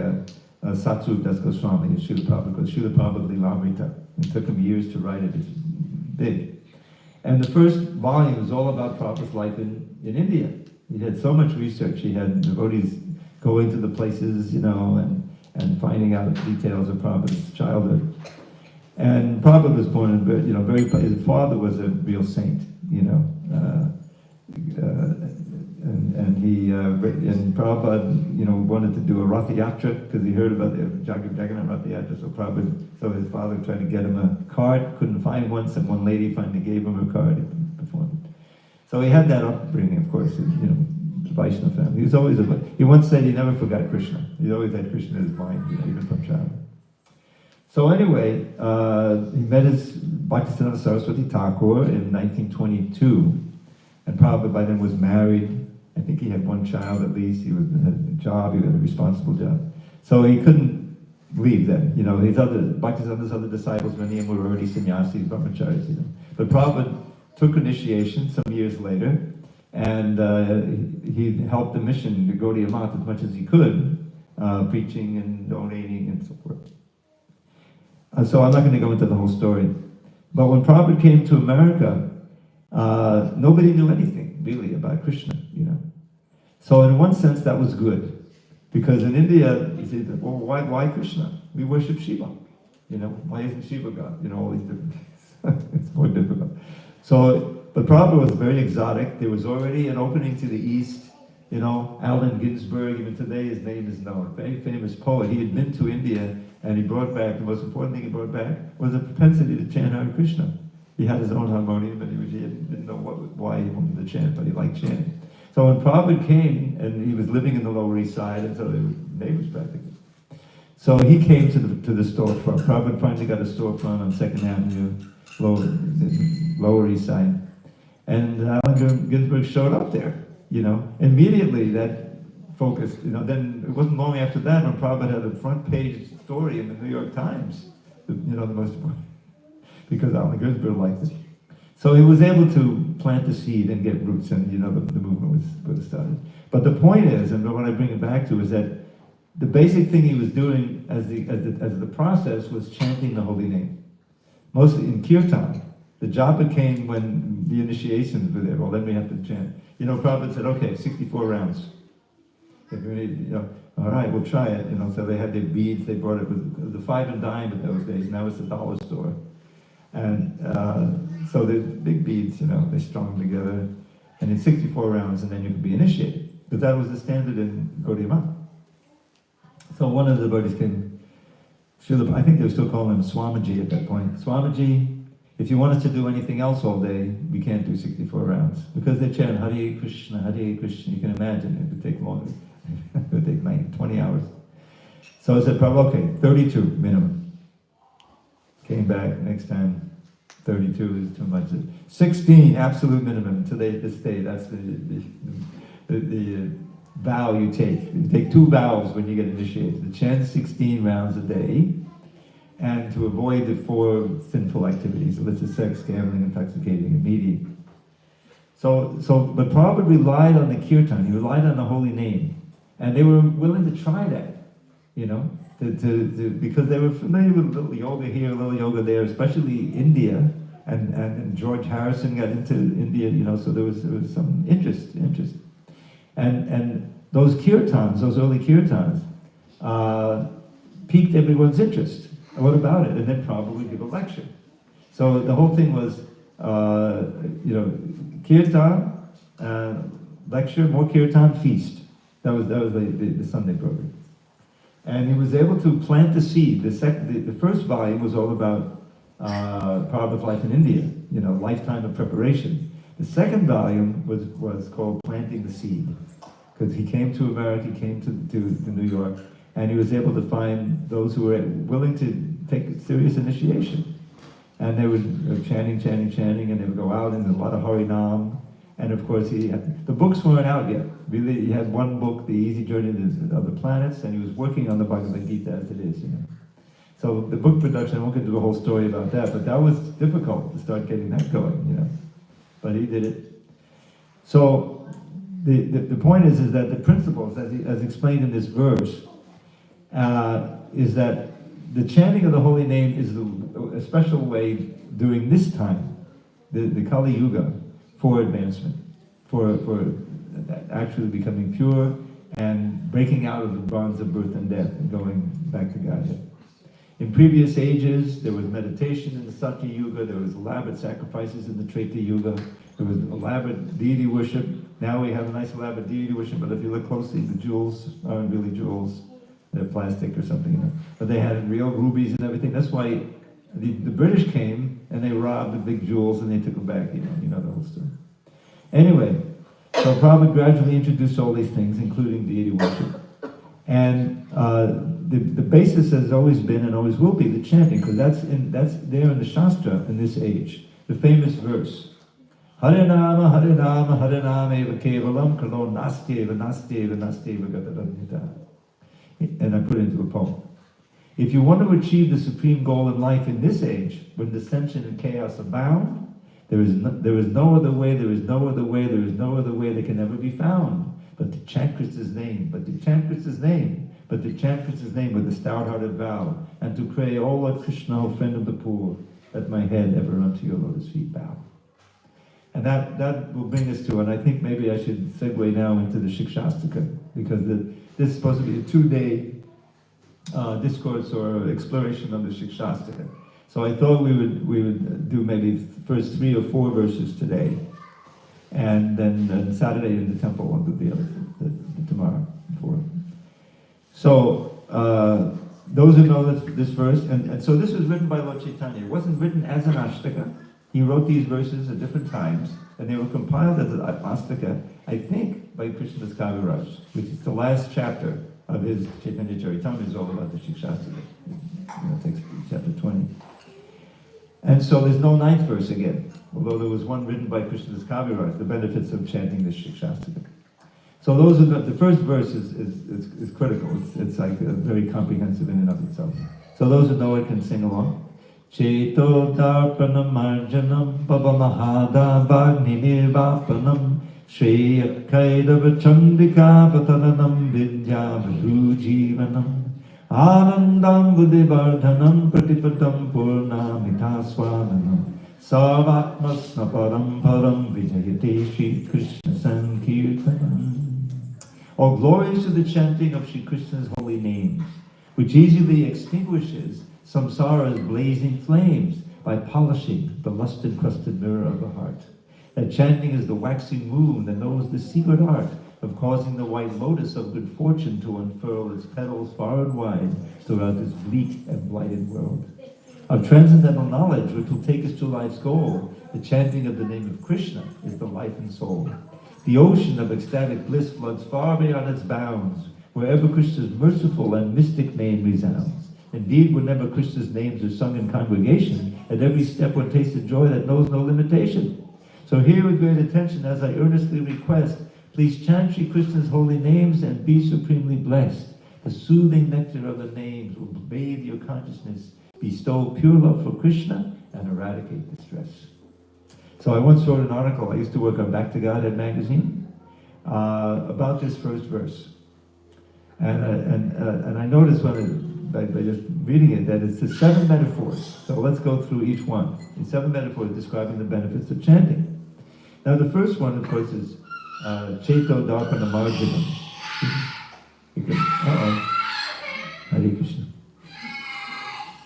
Satsu Das Goswami, Srila Prabhupada, called Srila Prabhupada Lilamrita. It took him years to write it, it's big. And the first volume is all about Prabhupada's life in India. He had so much research. He had devotees go into the places, and finding out details of Prabhupada's childhood. And Prabhupada was born in his father was a real saint, and Prabhupada, wanted to do a Ratha Yatra because he heard about the Jagannath Ratha Yatra. So his father tried to get him a card, couldn't find one. Some one lady finally gave him a card. He performed. So he had that upbringing, of course, the Vaishnava family. He once said he never forgot Krishna. He always had Krishna in his mind, even from childhood. So anyway, he met his Bhaktisiddhanta Saraswati Thakur in 1922, and Prabhupada by then was married. I think he had one child at least. He had a job. He had a responsible job, so he couldn't leave then. His Bhaktisiddhanta's other disciples, many of them were already sannyasis, brahmacharis. But Prabhupada took initiation some years later, and he helped the mission to Gaudiya Math as much as he could, preaching and donating and so forth. So I'm not going to go into the whole story. But when Prabhupada came to America, nobody knew anything really about Krishna, So in one sense that was good. Because in India, you say, well, why Krishna? We worship Shiva. Why isn't Shiva God? All these different things. It's more difficult. But Prabhupada was very exotic. There was already an opening to the East. Allen Ginsberg, even today his name is known, very famous poet. He had been to India and he brought back, the most important thing he brought back was a propensity to chant Hare Krishna. He had his own harmonium and he didn't know why he wanted to chant, but he liked chanting. So when Prabhupada came, and he was living in the Lower East Side, and so they were neighbors practically. So he came to the storefront. Prabhupada finally got a storefront on 2nd Avenue, Lower East Side. And Allen Ginsberg showed up there, Immediately that focused, then it wasn't long after that when Prabhupada had a front page story in the New York Times, the most important, because Allen Ginsberg liked it. So he was able to plant the seed and get roots, and the movement was started. But the point is, and what I bring it back to, is that the basic thing he was doing as the process was chanting the holy name, mostly in kirtan. The japa came when the initiations were there. Well, then we have to chant. Prabhupada said, okay, 64 rounds. If you need, all right, we'll try it. So they had their beads. They brought it with the 5 and dime in those days. Now it's a dollar store. And so the big beads, they strung them together. And in 64 rounds, and then you could be initiated. Because that was the standard in Gaudiya Math. So one of the devotees came, I think they were still calling him Swamiji at that point. Swamiji, if you want us to do anything else all day, we can't do 64 rounds. Because they chant Hare Krishna, Hare Krishna, you can imagine it would take longer. It would take 20 hours. So I said, probably, okay, 32 minimum. Came back next time, 32 is too much. 16, absolute minimum. This day, that's the vow you take. You take 2 vows when you get initiated. To chant 16 rounds a day, and to avoid the 4 sinful activities, illicit sex, gambling, intoxicating, and meeting. But Prabhupada relied on the kirtan, he relied on the holy name. And they were willing to try that, because they were familiar with a little yoga here, a little yoga there, especially India. And George Harrison got into India, so there was some interest. And those kirtans, those early kirtans, piqued everyone's interest. What about it? And then probably give a lecture. So the whole thing was, kirtan, lecture, more kirtan, feast. That was the Sunday program. And he was able to plant the seed. The first volume was all about Prabhupada's life in India, lifetime of preparation. The second volume was called Planting the Seed, because he came to America, he came to New York, and he was able to find those who were willing to take a serious initiation. And they would chanting, and they would go out and a lot of Harinam. And of course, the books weren't out yet. Really, he had one book, The Easy Journey to Other Planets, and he was working on the Bhagavad Gita as it is, So the book production, I won't get into the whole story about that, but that was difficult to start getting that going, But he did it. So the point is that the principles, as explained in this verse, is that the chanting of the holy name is a special way during this time, the Kali Yuga, for advancement, for actually becoming pure and breaking out of the bonds of birth and death and going back to Godhead. In previous ages, there was meditation in the Satya Yuga, there was elaborate sacrifices in the Treta Yuga, there was elaborate deity worship. Now we have a nice elaborate deity worship, but if you look closely, the jewels aren't really jewels, they're plastic or something, you know. But they had real rubies and everything. That's why the British came and they robbed the big jewels and they took them back, you know the whole story. Anyway, so Prabhupada gradually introduced all these things, including deity worship. And the basis has always been and always will be the chanting, because that's there in the Shastra in this age. The famous verse, Hare Nama, Hare Nama, Hare Nama eva kevalam, kalo nastyeva, nastyeva, nastyeva gatadadnita. And I put it into a poem. If you want to achieve the supreme goal in life in this age, when dissension and chaos abound, there is no other way, there is no other way, there is no other way that can ever be found but to chant Krishna's name, but to chant Krishna's name, but to chant Krishna's name with a stout-hearted vow, and to pray, O Lord Krishna, O friend of the poor, let my head ever unto your lotus feet bow. And that will bring us to, and I think maybe I should segue now into the Siksastakam, because this is supposed to be a 2-day discourse or exploration of the Siksastakam. So I thought we would do maybe the first 3 or 4 verses today, and then Saturday in the temple we'll do the other tomorrow 4. So those who know this verse, and so this was written by Lord Chaitanya. It wasn't written as an ashtaka. He wrote these verses at different times, and they were compiled as an ashtaka, I think, by Krishnadas Kaviraj, which is the last chapter of his Chaitanya Charitamrita. Is all about the Siksastakam. It takes chapter 20. And so there's no 9th verse again, although there was one written by Krishnadas Kaviraj, the benefits of chanting the Siksastakam. So those are the first verse is critical. It's like very comprehensive in and of itself. So those who know it can sing along. Cheto darpanam marjanam pavamahada bhagni nirvapanam shreya kaidava chandika patadanam vidya madhu jivanam Anandam buddhivardhanam pratipadam purnamita swadanam sarvatmasna param param vijayate Shri Krishna Sankirtanam. All glories to the chanting of Shri Krishna's holy names, which easily extinguishes samsara's blazing flames by polishing the lust-encrusted mirror of the heart. That chanting is the waxing moon that knows the secret art of causing the white lotus of good fortune to unfurl its petals far and wide throughout this bleak and blighted world. Of transcendental knowledge, which will take us to life's goal, the chanting of the name of Krishna is the life and soul. The ocean of ecstatic bliss floods far beyond its bounds, wherever Krishna's merciful and mystic name resounds. Indeed, whenever Krishna's names are sung in congregation, at every step one tastes a joy that knows no limitation. So hear with great attention as I earnestly request, please chant Shri Krishna's holy names and be supremely blessed. The soothing nectar of the names will bathe your consciousness, bestow pure love for Krishna, and eradicate distress. So I once wrote an article, I used to work on Back to Godhead magazine, about this first verse. And I noticed by just reading it that it's the 7 metaphors. So let's go through each one. The 7 metaphors describing the benefits of chanting. Now the first one, of course, is Cheto Darpana Marjanam. Hare Krishna.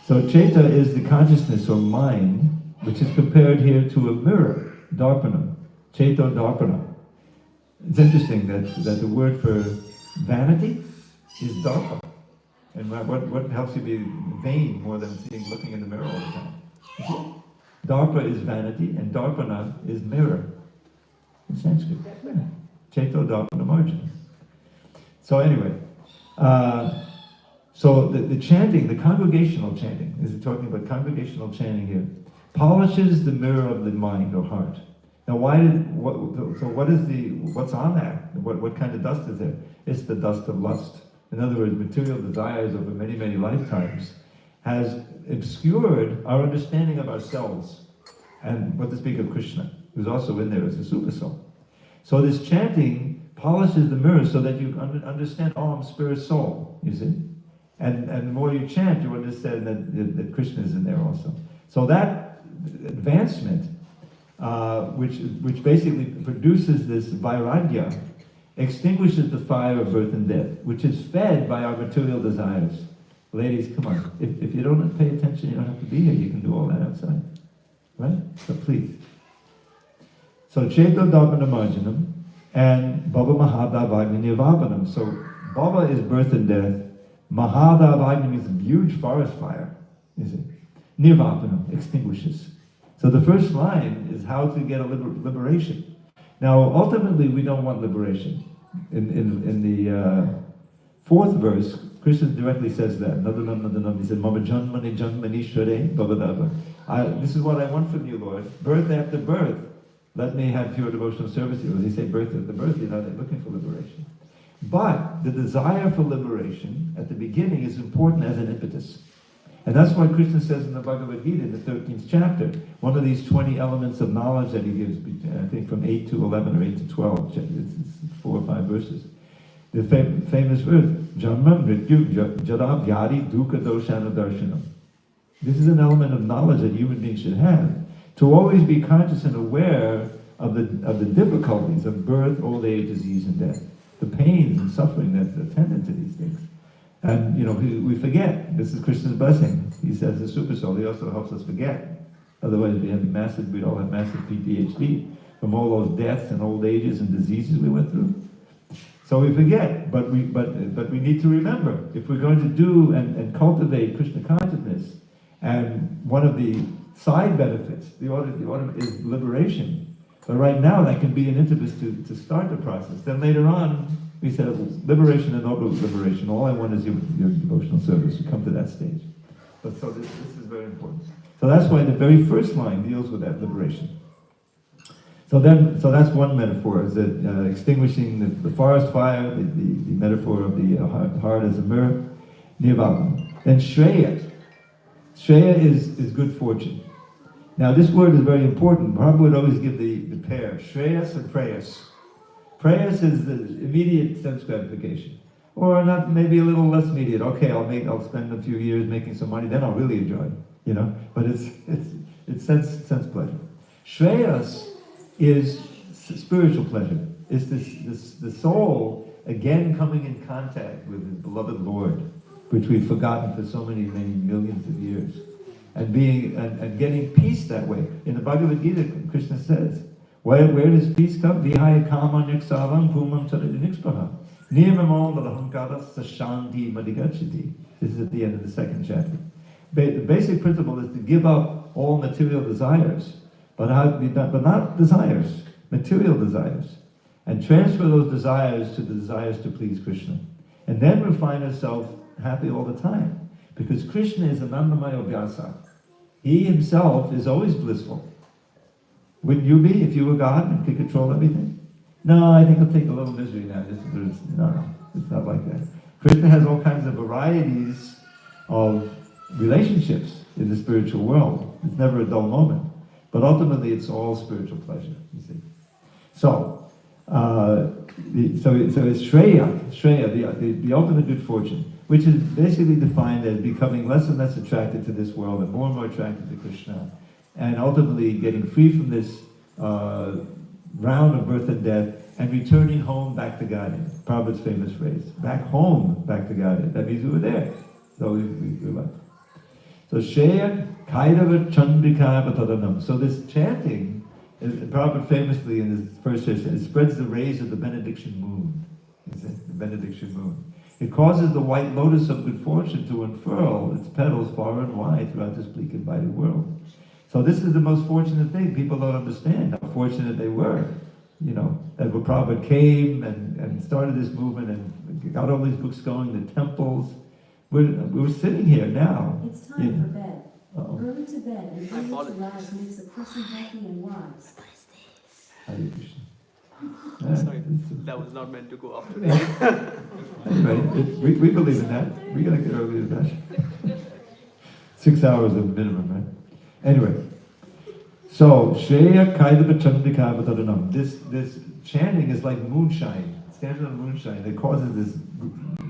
So Cheta is the consciousness or mind, which is compared here to a mirror, Darpanam. Cheto Darpana. It's interesting that the word for vanity is Darpa. And what helps you be vain more than looking in the mirror all the time? Darpa is vanity, and Darpana is mirror. In Sanskrit. Cheto Darpana Marjana. So anyway, so the chanting, the congregational chanting, is talking about congregational chanting here, polishes the mirror of the mind or heart. Now what's on that? What kind of dust is there? It's the dust of lust. In other words, material desires over many, many lifetimes has obscured our understanding of ourselves, and what to speak of Krishna, who's also in there as a super soul. So this chanting polishes the mirror so that you understand, oh, I'm spirit soul, you see? And the more you chant, you understand that Krishna is in there also. So that advancement, which basically produces this vairagya, extinguishes the fire of birth and death, which is fed by our material desires. Ladies, come on. If you don't pay attention, you don't have to be here. You can do all that outside. Right? So please. So Cheto Dharmana Marjanam and Bhava Mahadavagni Nirvapanam. So Bhava is birth and death. Mahadavagni means a huge forest fire. Is it? Nirvapanam, extinguishes. So the first line is how to get a liberation. Now, ultimately, we don't want liberation. In the fourth verse, Krishna directly says that. He said, Mama Janmani Janmani Shre Bhavadava. This is what I want from you, Lord. Birth after birth, let me have pure devotional service. When he say birth after birth, they're looking for liberation. But the desire for liberation at the beginning is important as an impetus. And that's why Krishna says in the Bhagavad Gita, in the 13th chapter, one of these 20 elements of knowledge that he gives, I think from 8 to 11 or 8 to 12, it's 4 or 5 verses. The famous verse, Janma Mrityu Jara Vyadi Dukkha Doshana Darshanam. This is an element of knowledge that human beings should have, to always be conscious and aware of the difficulties of birth, old age, disease, and death, the pains and suffering that's attendant to these things. And, we forget. This is Krishna's blessing. He says the super soul, he also helps us forget. Otherwise we'd all have massive PTSD from all those deaths and old ages and diseases we went through. So we forget, but we need to remember, if we're going to do and cultivate Krishna consciousness, and one of the side benefits, the order is liberation. But right now that can be an impetus to start the process. Then later on, we said, liberation and noble liberation. All I want is your devotional service. You come to that stage. But so this is very important. So that's why the very first line deals with that liberation. So that's one metaphor, is that extinguishing the forest fire, the metaphor of the heart as a mirror, nirvana. Then Shreya. Shreya is good fortune. Now this word is very important. Prabhupada would always give the pair, Shreyas and Prayas. Prayas is the immediate sense gratification, or not, maybe a little less immediate. Okay, I'll spend a few years making some money, then I'll really enjoy it, But it's sense pleasure. Shreyas is spiritual pleasure. It's the soul again coming in contact with the beloved Lord, which we've forgotten for so many millions of years, and getting peace that way. In the Bhagavad Gita, Krishna says, where does peace come? Vihaya kama niksavam pumam saradinikspana. Nirmamon lalahamkara sashanti madigachiti. This is at the end of the second chapter. The basic principle is to give up all material desires, but not desires, material desires, and transfer those desires to the desires to please Krishna. And then we'll find ourselves happy all the time, because Krishna is Anandamaya Vyasa. He himself is always blissful. Wouldn't you be if you were God and could control everything? No, I think I'll take a little misery now. No, it's not like that. Krishna has all kinds of varieties of relationships in the spiritual world. It's never a dull moment. But ultimately, it's all spiritual pleasure, you see. So it's Shreya, the ultimate good fortune, which is basically defined as becoming less and less attracted to this world and more attracted to Krishna, and ultimately getting free from this round of birth and death and returning home back to Godhead. Prabhupada's famous phrase, back home, back to Godhead. That means we were there. So we left. So Shreya Kaidava Chandrika Batadanam. So this chanting, Prabhupada famously in his first session, it spreads the rays of the benediction moon. The benediction moon. It causes the white lotus of good fortune to unfurl its petals far and wide throughout this bleak and invited world. So this is the most fortunate thing. People don't understand how fortunate they were, that Prabhupada came and started this movement and got all these books going, the temples. We're sitting here now. It's time for bed. Uh-oh. Early to bed and early to rise makes a person healthy and wise. Hare Krishna. Sorry, that was not meant to go off today. Anyway, we believe in that. We gotta get early to bed. 6 hours is the minimum, right? Anyway, So, Shreya Kaidava Chandrika Vadadanam. This chanting is like moonshine. Standing on moonshine. It causes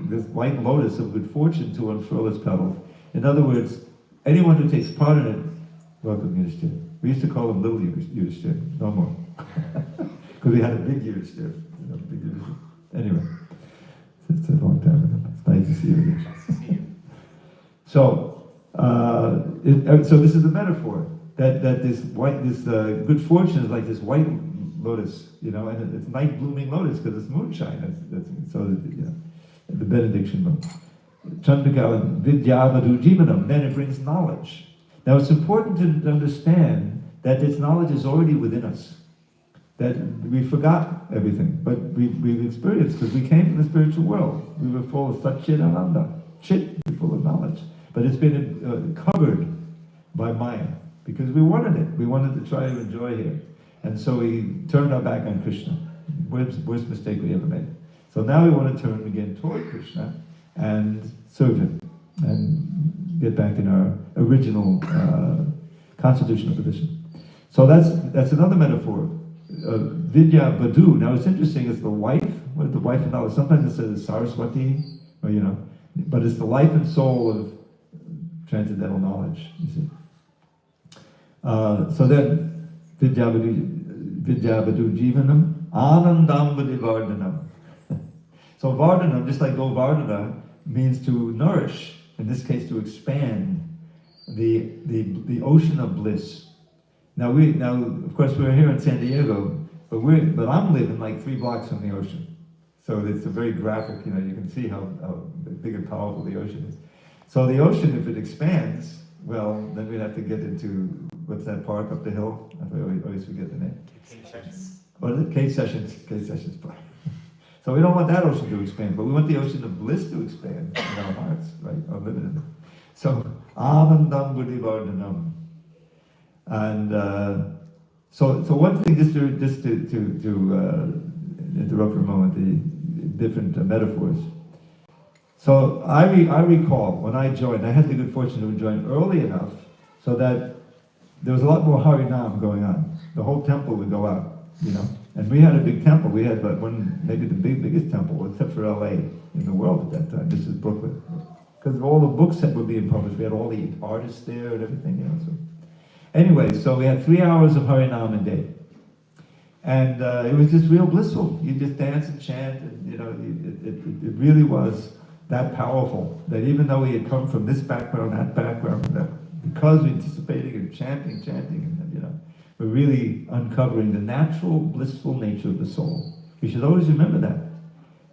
this white lotus of good fortune to unfurl its petals. In other words, anyone who takes part in it, welcome Yudhishthira. We used to call him little Yudhishthira, no more. Because we had a big Yudhishthira. Big Yudhishthira. Anyway, it's a long time ago. It's nice to see you again. So, so this is a metaphor that this good fortune is like this white lotus, and it's night blooming lotus because it's moonshine. The benediction mode. Chandrika Vidyavadu Jivanam. Then it brings knowledge. Now it's important to understand that this knowledge is already within us. That we forgot everything, but we've experienced because we came from the spiritual world. We were full of Satchit Ananda, Chit, full of knowledge. But it's been covered by Maya because we wanted it. We wanted to try to enjoy here. And so we turned our back on Krishna. Worst mistake we ever made. So now we want to turn again toward Krishna and serve him and get back in our original constitutional position. So that's another metaphor. Vidya Vadu. Now it's interesting, it's the wife. What is the wife of knowledge? Sometimes it says Saraswati, or but it's the life and soul of transcendental knowledge, you see. So then, Vidya Vadu Jivanam, Anandam Vardhanam. So Vardhanam, just like Govardhana, means to nourish, in this case to expand the ocean of bliss. Now of course we're here in San Diego, but I'm living like 3 blocks from the ocean. So it's a very graphic, you can see how big and powerful the ocean is. So the ocean, if it expands, well, then we'd have to get into, what's that park up the hill? I always forget the name. What is it? Cave Sessions Park. So we don't want that ocean to expand, but we want the ocean of bliss to expand in our hearts, right? Unlimited. So, Anandam Buddhi Vardhanam. And so one thing, just to interrupt for a moment, the different metaphors. So I recall when I joined, I had the good fortune to join early enough so that there was a lot more Harinam going on. The whole temple would go out, And we had a big temple. We had maybe the biggest temple, except for LA in the world at that time. This is Brooklyn. Because of all the books that were being published, we had all the artists there and everything, So. Anyway, so we had 3 hours of Harinam a day. And it was just real blissful. You just dance and chant, and it really was that powerful, that even though we had come from this background, that background, because we anticipated and chanting, and we're really uncovering the natural, blissful nature of the soul. We should always remember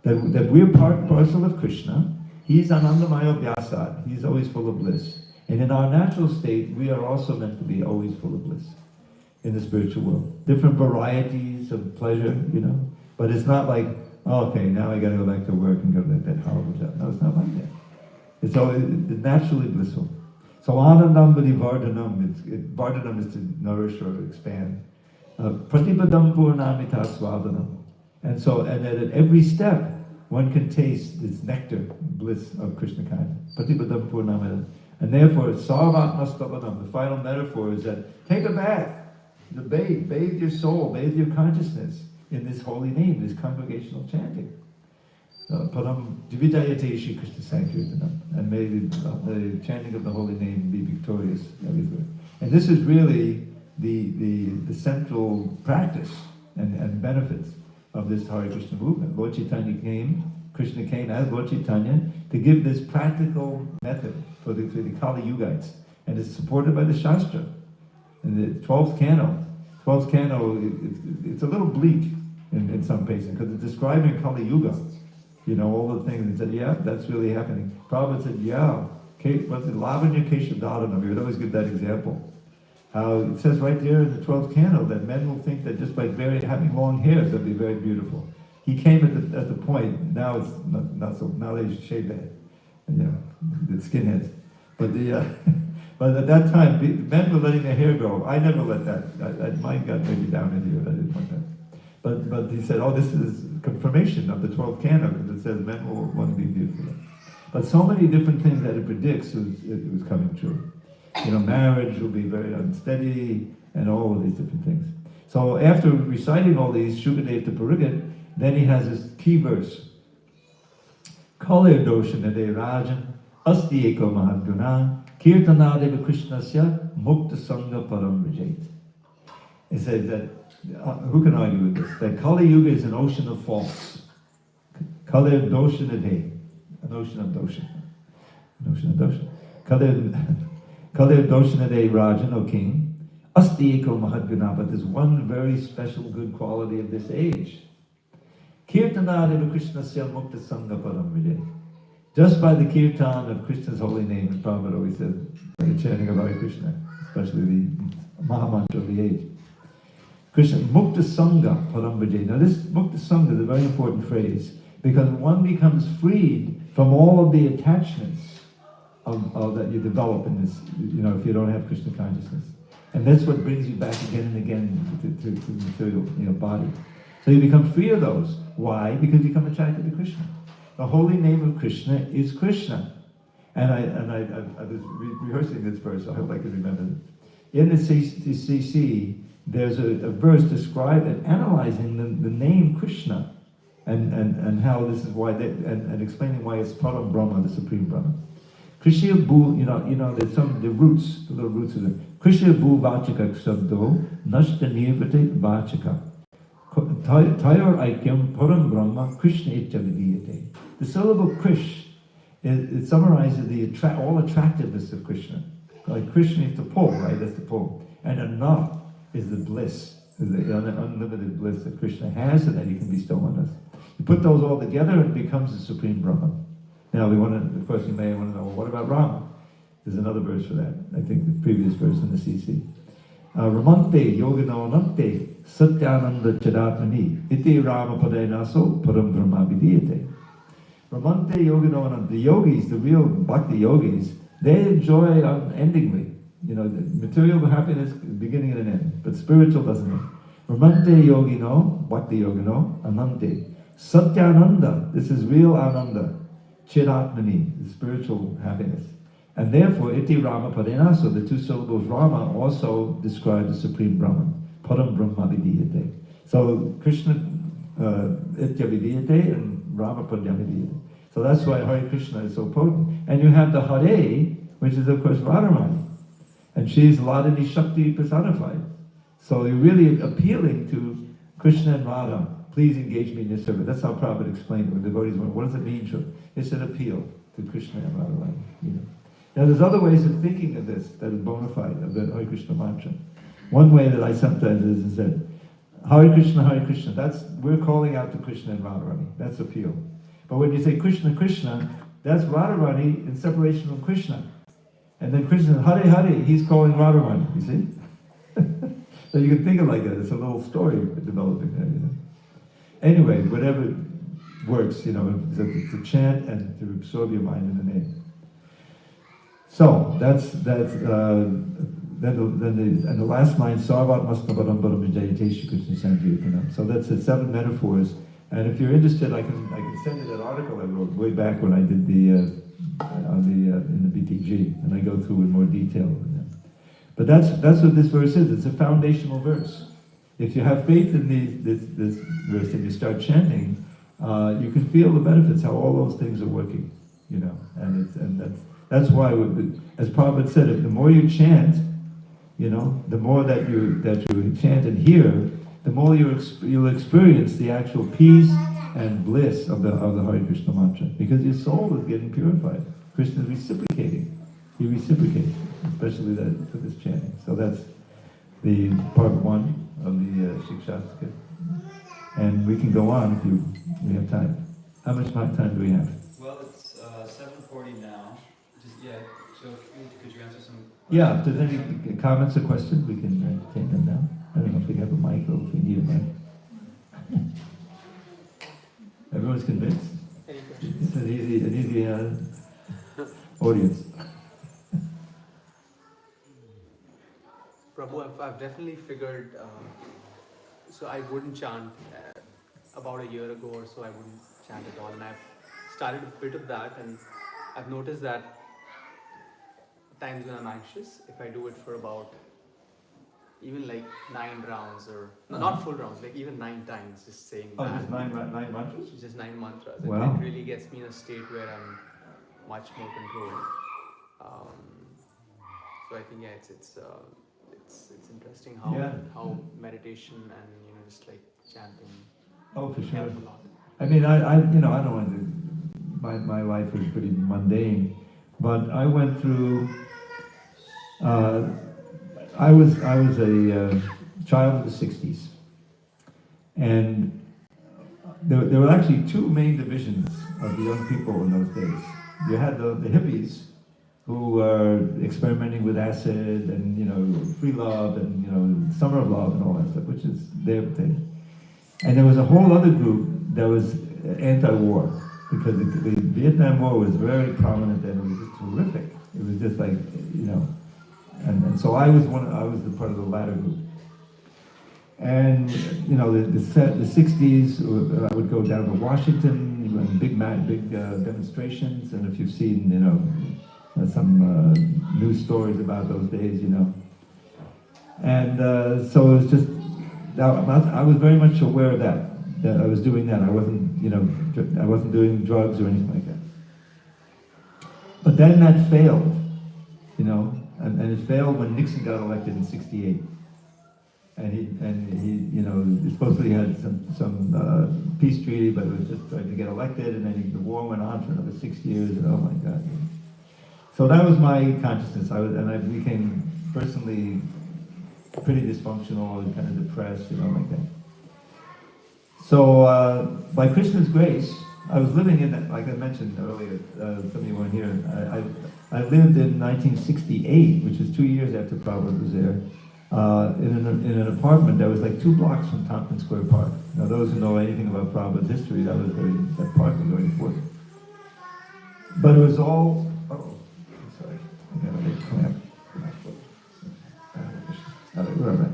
that we're part and parcel of Krishna. He's Anandamaya Vyasad. He's always full of bliss. And in our natural state, we are also meant to be always full of bliss in the spiritual world. Different varieties of pleasure, But it's not like, okay, now I got to go back to work and go to that horrible job. No, it's not like that. It's always naturally blissful. So Anandam Vadi Vardhanam, Vardhanam is to nourish or to expand. Pratibadam Purnamita Swadanam. And then at every step, one can taste this nectar, bliss of Krishna consciousness. Pratibadam Purnamita. And therefore, Sarvatma Stavanam, the final metaphor is that take a bath, bathe your soul, bathe your consciousness in this holy name, this congregational chanting. Param Dividayate Shri Krishna Sankirtanam. And may the chanting of the holy name be victorious everywhere. And this is really the central practice and benefits of this Hare Krishna movement. Lord Chaitanya Krishna came as Lord Chaitanya to give this practical method for the Kali Yugites. And it's supported by the Shastra. And the 12th canto, it's a little bleak in some places, because it's describing Kali Yuga. All the things. And said, yeah, that's really happening. Prabhupada said, yeah, what's it? Lavanya Keshavdharanam. We would always give that example. How it says right there in the 12th canto that men will think that just by having long hairs, they'll be very beautiful. He came at the point, now it's not so, now they shave the head, the skinheads. But at that time, men were letting their hair grow. I never let that. Mine got maybe down in here, I didn't want that. But he said, this is confirmation of the 12th canto, because it says men will want to be beautiful. But so many different things that it predicts, it was coming true. Marriage will be very unsteady, and all of these different things. So after reciting all these, Shukadeva to Parigat, then he has this key verse. Kalir doshanade rajan asti eko mahadguna kirtanadeva krishnasya mukta sangha param vijayat. It says that, who can argue with this? That Kali Yuga is an ocean of faults. Kalir doshanade, an ocean of dosha. An ocean of dosha. Kalir doshanade rajan, O king, asti eko mahadguna, but there's one very special good quality of this age. Kirtanadeva krishnasya mukta sangha param vijayat. Just by the kirtan of Krishna's holy name, as Prabhupada always said, by the chanting of Hare Krishna, especially the Mahamantra of the age. Krishna, Mukta Sangha Parambhaje. Now this Mukta Sangha is a very important phrase, because one becomes freed from all of the attachments of that you develop in this, if you don't have Krishna consciousness. And that's what brings you back again and again to the material body. So you become free of those. Why? Because you become attracted to Krishna. The holy name of Krishna is Krishna. And I was rehearsing this verse, so I hope I can remember it. In the CC, there's a verse describing and analyzing the name Krishna, and how this is why, and explaining why it's Param Brahma, the Supreme Brahma. Krishna Bhu, there's the little roots of it. Krishna Bhu Vachaka Sabdo, Nashta Nirvate Vachaka. Tayor Aikyam Param Brahma Krishna Ityavidiyate. The syllable Krish, it summarizes all attractiveness of Krishna. Like Krishna is the pull, right? That's the pull. And Anat is the bliss, is the unlimited bliss that Krishna has and that he can bestow on us. You put those all together, it becomes the Supreme Brahman. Now, of course, you may want to know, well, what about Rama? There's another verse for that. I think the previous verse in the CC. Ramante yogino anante satyananda chadatmani iti rama padenaso param brahma vidiyate. Ramante yogino ananta. The yogis, the real bhakti yogis, they enjoy unendingly. The material happiness, beginning and an end, but spiritual doesn't end. Ramante yogino, bhakti yogino, anante. Satyananda, this is real ananda. Chidatmani, the spiritual happiness. And therefore, iti Rama Padenaso, the two syllables Rama also describe the Supreme Brahman. Param Brahma Vidiyate. So Krishna Itya Vidiyate and Rama Padya Vidiyate. So that's why Hare Krishna is so potent. And you have the Hare, which is of course Radharani. And she's Ladini Shakti personified. So you're really appealing to Krishna and Radha. Please engage me in your service. That's how Prabhupada explained it. When the devotees went, what does it mean? It's an appeal to Krishna and Radharani. Now there's other ways of thinking of this that is bona fide, of the Hare Krishna mantra. One way that I sometimes is that Hare Krishna, we're calling out to Krishna and Radharani. That's appeal. But when you say Krishna, Krishna, that's Radharani in separation from Krishna. And then Krishna, Hare Hare, he's calling Radharani, you see? So you can think of it like that. It's a little story developing there, Anyway, whatever works, to chant and to absorb your mind in the name. So that's then the last line, Sarvat Mastavaram Param Vijayate Krishna Sankirtanam. So that's the 7 metaphors. And if you're interested, I can send you that article I wrote way back when I did in the BTG, and I go through in more detail. But that's what this verse is. It's a foundational verse. If you have faith in this verse and you start chanting, you can feel the benefits, how all those things are working, and that's why, as Prabhupada said, the more you chant, the more that you chant and hear, the more you'll experience the actual peace and bliss of the Hare Krishna mantra, because your soul is getting purified. Krishna is reciprocating. He reciprocates, especially for this chanting. So that's the part 1 of the Siksastakam. And we can go on if we have time. How much time do we have? Well, it's 7:40 now. So could you answer some questions? Yeah, if there's any comments or questions, we can take them down. I don't know if we have a mic or if we need a mic. Everyone's convinced? Any questions? It's an easy audience. Prabhu, I've definitely figured, so I wouldn't chant about a year ago or so, I wouldn't chant at all, and I've started a bit of that, and I've noticed that times when I'm anxious, if I do it for about even like 9 rounds or no, not full rounds, like even 9 times, just saying Oh, that. just nine mantras? Just 9 mantras. Wow. It really gets me in a state where I'm much more controlled. So I think it's interesting how Yeah. how meditation and just like chanting Oh, for sure. help a lot. I mean, I don't want to. My life was pretty mundane, but I went through. I was a child of the '60s, and there were actually 2 main divisions of the young people in those days. You had the hippies, who were experimenting with acid and free love and summer of love and all that stuff, which is their thing. And there was a whole other group that was anti-war, because the Vietnam War was very prominent and it was just terrific. It was just like and so I was the part of the latter group. And the '60s, I would go down to Washington, big demonstrations, and if you've seen some news stories about those days, and so it was just. I was very much aware of that I was doing that. I wasn't doing drugs or anything like that. But then that failed, and it failed when Nixon got elected in '68. And he supposedly had some peace treaty, but it was just trying to get elected, and then the war went on for another 6 years, and oh my God. So that was my consciousness. I became personally pretty dysfunctional and kind of depressed, like that. So by Krishna's grace, I was living in that, like I mentioned earlier, some of you weren't here. I lived in 1968, which was 2 years after Prabhupada was there, in an apartment that was like 2 blocks from Tompkins Square Park. Now, those who know anything about Prabhupada's history, that park was very important. But it was all. Oh, I'm sorry. I got a big cramp in my foot. Whatever.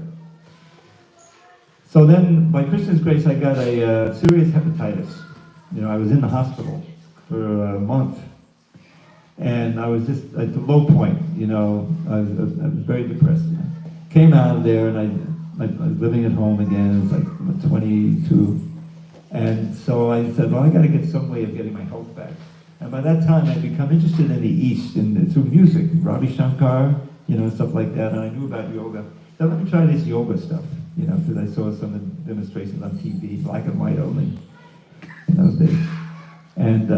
So then, by Krishna's grace, I got a serious hepatitis. I was in the hospital for a month, and I was just at the low point. I was very depressed. Came out of there, and I was living at home again. It was like 22, and so I said, well, I got to get some way of getting my health back. And by that time, I'd become interested in the East, through music, Ravi Shankar, stuff like that, and I knew about yoga. So let me try this yoga stuff, because I saw some demonstrations on TV, black and white only, in those days. And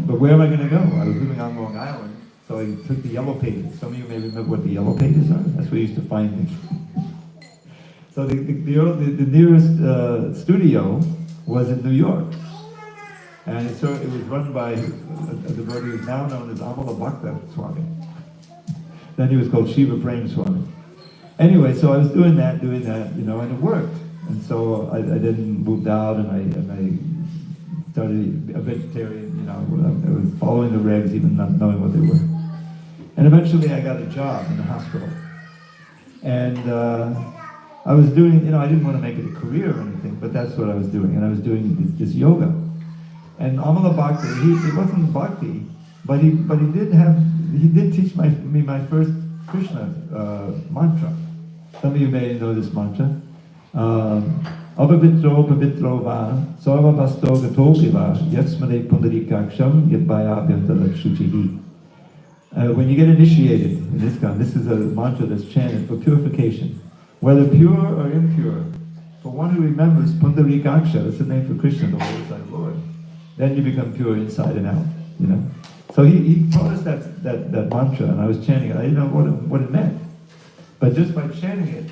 but where am I going to go? I was living on Long Island, so I took the Yellow Pages. Some of you may remember what the Yellow Pages are. That's where you used to find things. So the nearest studio was in New York. And it was run by a devotee who is now known as Amala Bhakta Swami. Then he was called Shiva Prem Swami. Anyway, so I was doing that, and it worked. And so I then moved out, and I started a vegetarian. I was following the regs, even not knowing what they were. And eventually, I got a job in the hospital. And I was doing, I didn't want to make it a career or anything, but that's what I was doing. And I was doing this yoga. And Amala Bhakti, it wasn't Bhakti, but he did teach me my first Krishna mantra. Some of you may know this mantra. Abhavitro pavitro va, sarvavasto gatopi va, yatsmane pundarikaksham, yadbhayabhyantala shuchihi. When you get initiated in ISKCON, this is a mantra that's chanted for purification. Whether pure or impure, for one who remembers Pundarikaksha, that's the name for Krishna, the Holy Son of Lord, then you become pure inside and out, So he taught us that mantra, and I was chanting it. I didn't know what it meant. But just by chanting it,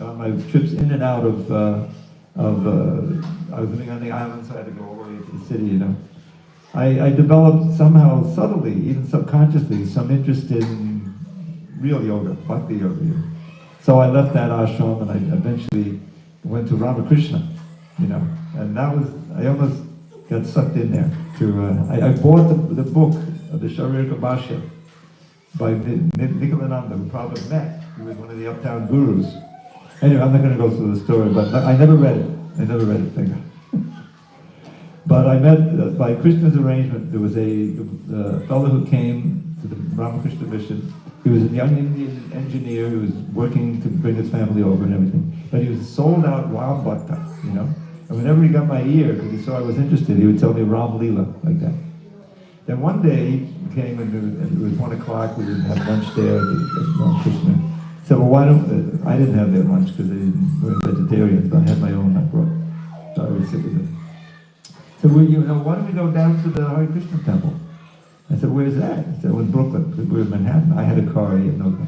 on my trips in and out of I was living on the island, so I had to go all the way to the city, I developed somehow subtly, even subconsciously, some interest in real yoga, Bhakti yoga. So I left that ashram, and I eventually went to Ramakrishna, and that was, I almost got sucked in there. I bought the book of the Sharirika Bhashya by Nikolananda, who Prabhupada met. He was one of the uptown gurus. Anyway, I'm not going to go through the story, but I never read it. Thank God. But I met, by Krishna's arrangement, there was a fellow who came to the Ramakrishna mission, He was a young Indian engineer who was working to bring his family over and everything. But he was a sold out Ram Bhakta, you know. And whenever he got my ear, because he saw I was interested, he would tell me Ram Leela, like that. Then one day he came and it was 1 o'clock, we didn't have lunch there at Krishna. He said, well, why don't, I didn't have their lunch because they were vegetarians, but I had my own I brought. So I would sit with them. So why don't we go down to the Hare Krishna temple? I said, where's that? He said, well, in Brooklyn, because we were in Manhattan. I had a car, he had no car.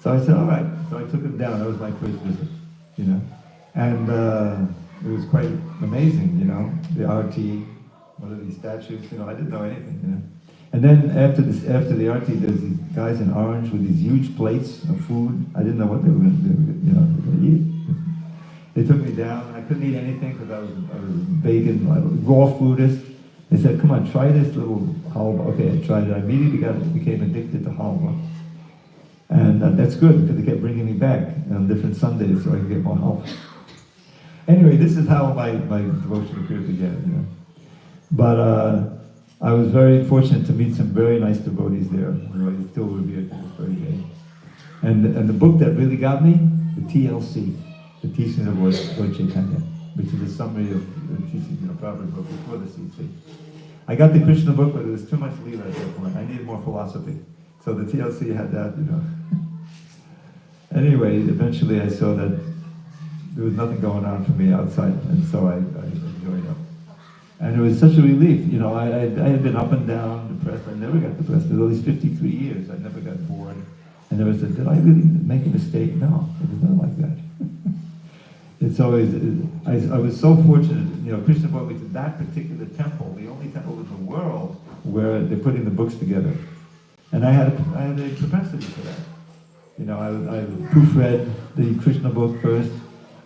So I said, all right. So I took him down. That was my first visit, you know. And it was quite amazing, you know, the RT, one of these statues, you know, I didn't know anything, you know. And then after the RT, there's these guys in orange with these huge plates of food. I didn't know what they were going to do, you know, they were going to eat. They took me down. I couldn't eat anything because I was vegan, raw foodist. They said, come on, try this little halwa. Okay, I tried it. I immediately became addicted to halwa. And that's good because they kept bringing me back on different Sundays so I could get more halwa. Anyway, this is how my devotional career began, you know. But I was very fortunate to meet some very nice devotees there, who I still revere to this very day. And the book that really got me, the TLC, the Teachings of Lord Chaitanya, which is a summary of the teachings in the Prabhupada book before the CC. I got the Krishna book, but it was too much Leela at that point. I needed more philosophy. So the TLC had that, you know. Anyway, eventually I saw that there was nothing going on for me outside, and so I joined up. And it was such a relief, you know, I had been up and down, depressed. I never got depressed. In all these 53 years, I never got bored. I never said, did I really make a mistake? No, it was not like that. It's always, I was so fortunate, you know, Krishna brought me to that particular temple, the only temple in the world where they're putting the books together. And I had a propensity for that. You know, I proofread the Krishna book first.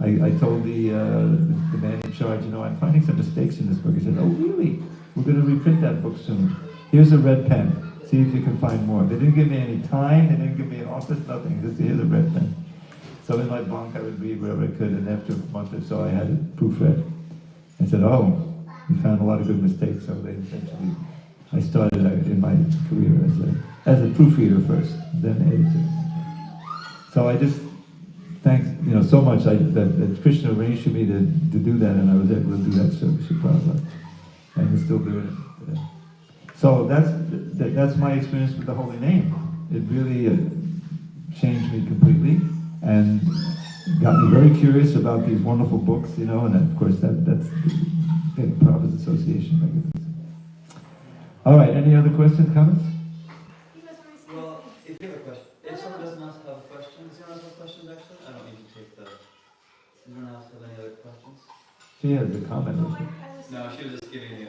I told the man in charge, you know, I'm finding some mistakes in this book. He said, oh really? We're going to reprint that book soon. Here's a red pen. See if you can find more. They didn't give me any time. They didn't give me an office, nothing. Just here's a red pen. So in my bunk, I would read wherever I could, and after a month or so, I had it proofread. I said, oh, you found a lot of good mistakes. So they eventually, I started in my career as a proofreader first, then editor. So I just thank so much that Krishna arranged for me to do that, and I was able to do that service for Prabhupada, and we're still doing it today. So that's my experience with the holy name. It really changed me completely, and got me very curious about these wonderful books, you know, and of course that's getting Prabhupada's association. All right, any other questions, comments? Well, if you have a question, if someone does not have a question, does anyone else have questions actually? I don't need to take the, does anyone else have any other questions? She has a comment. No, she was just giving you,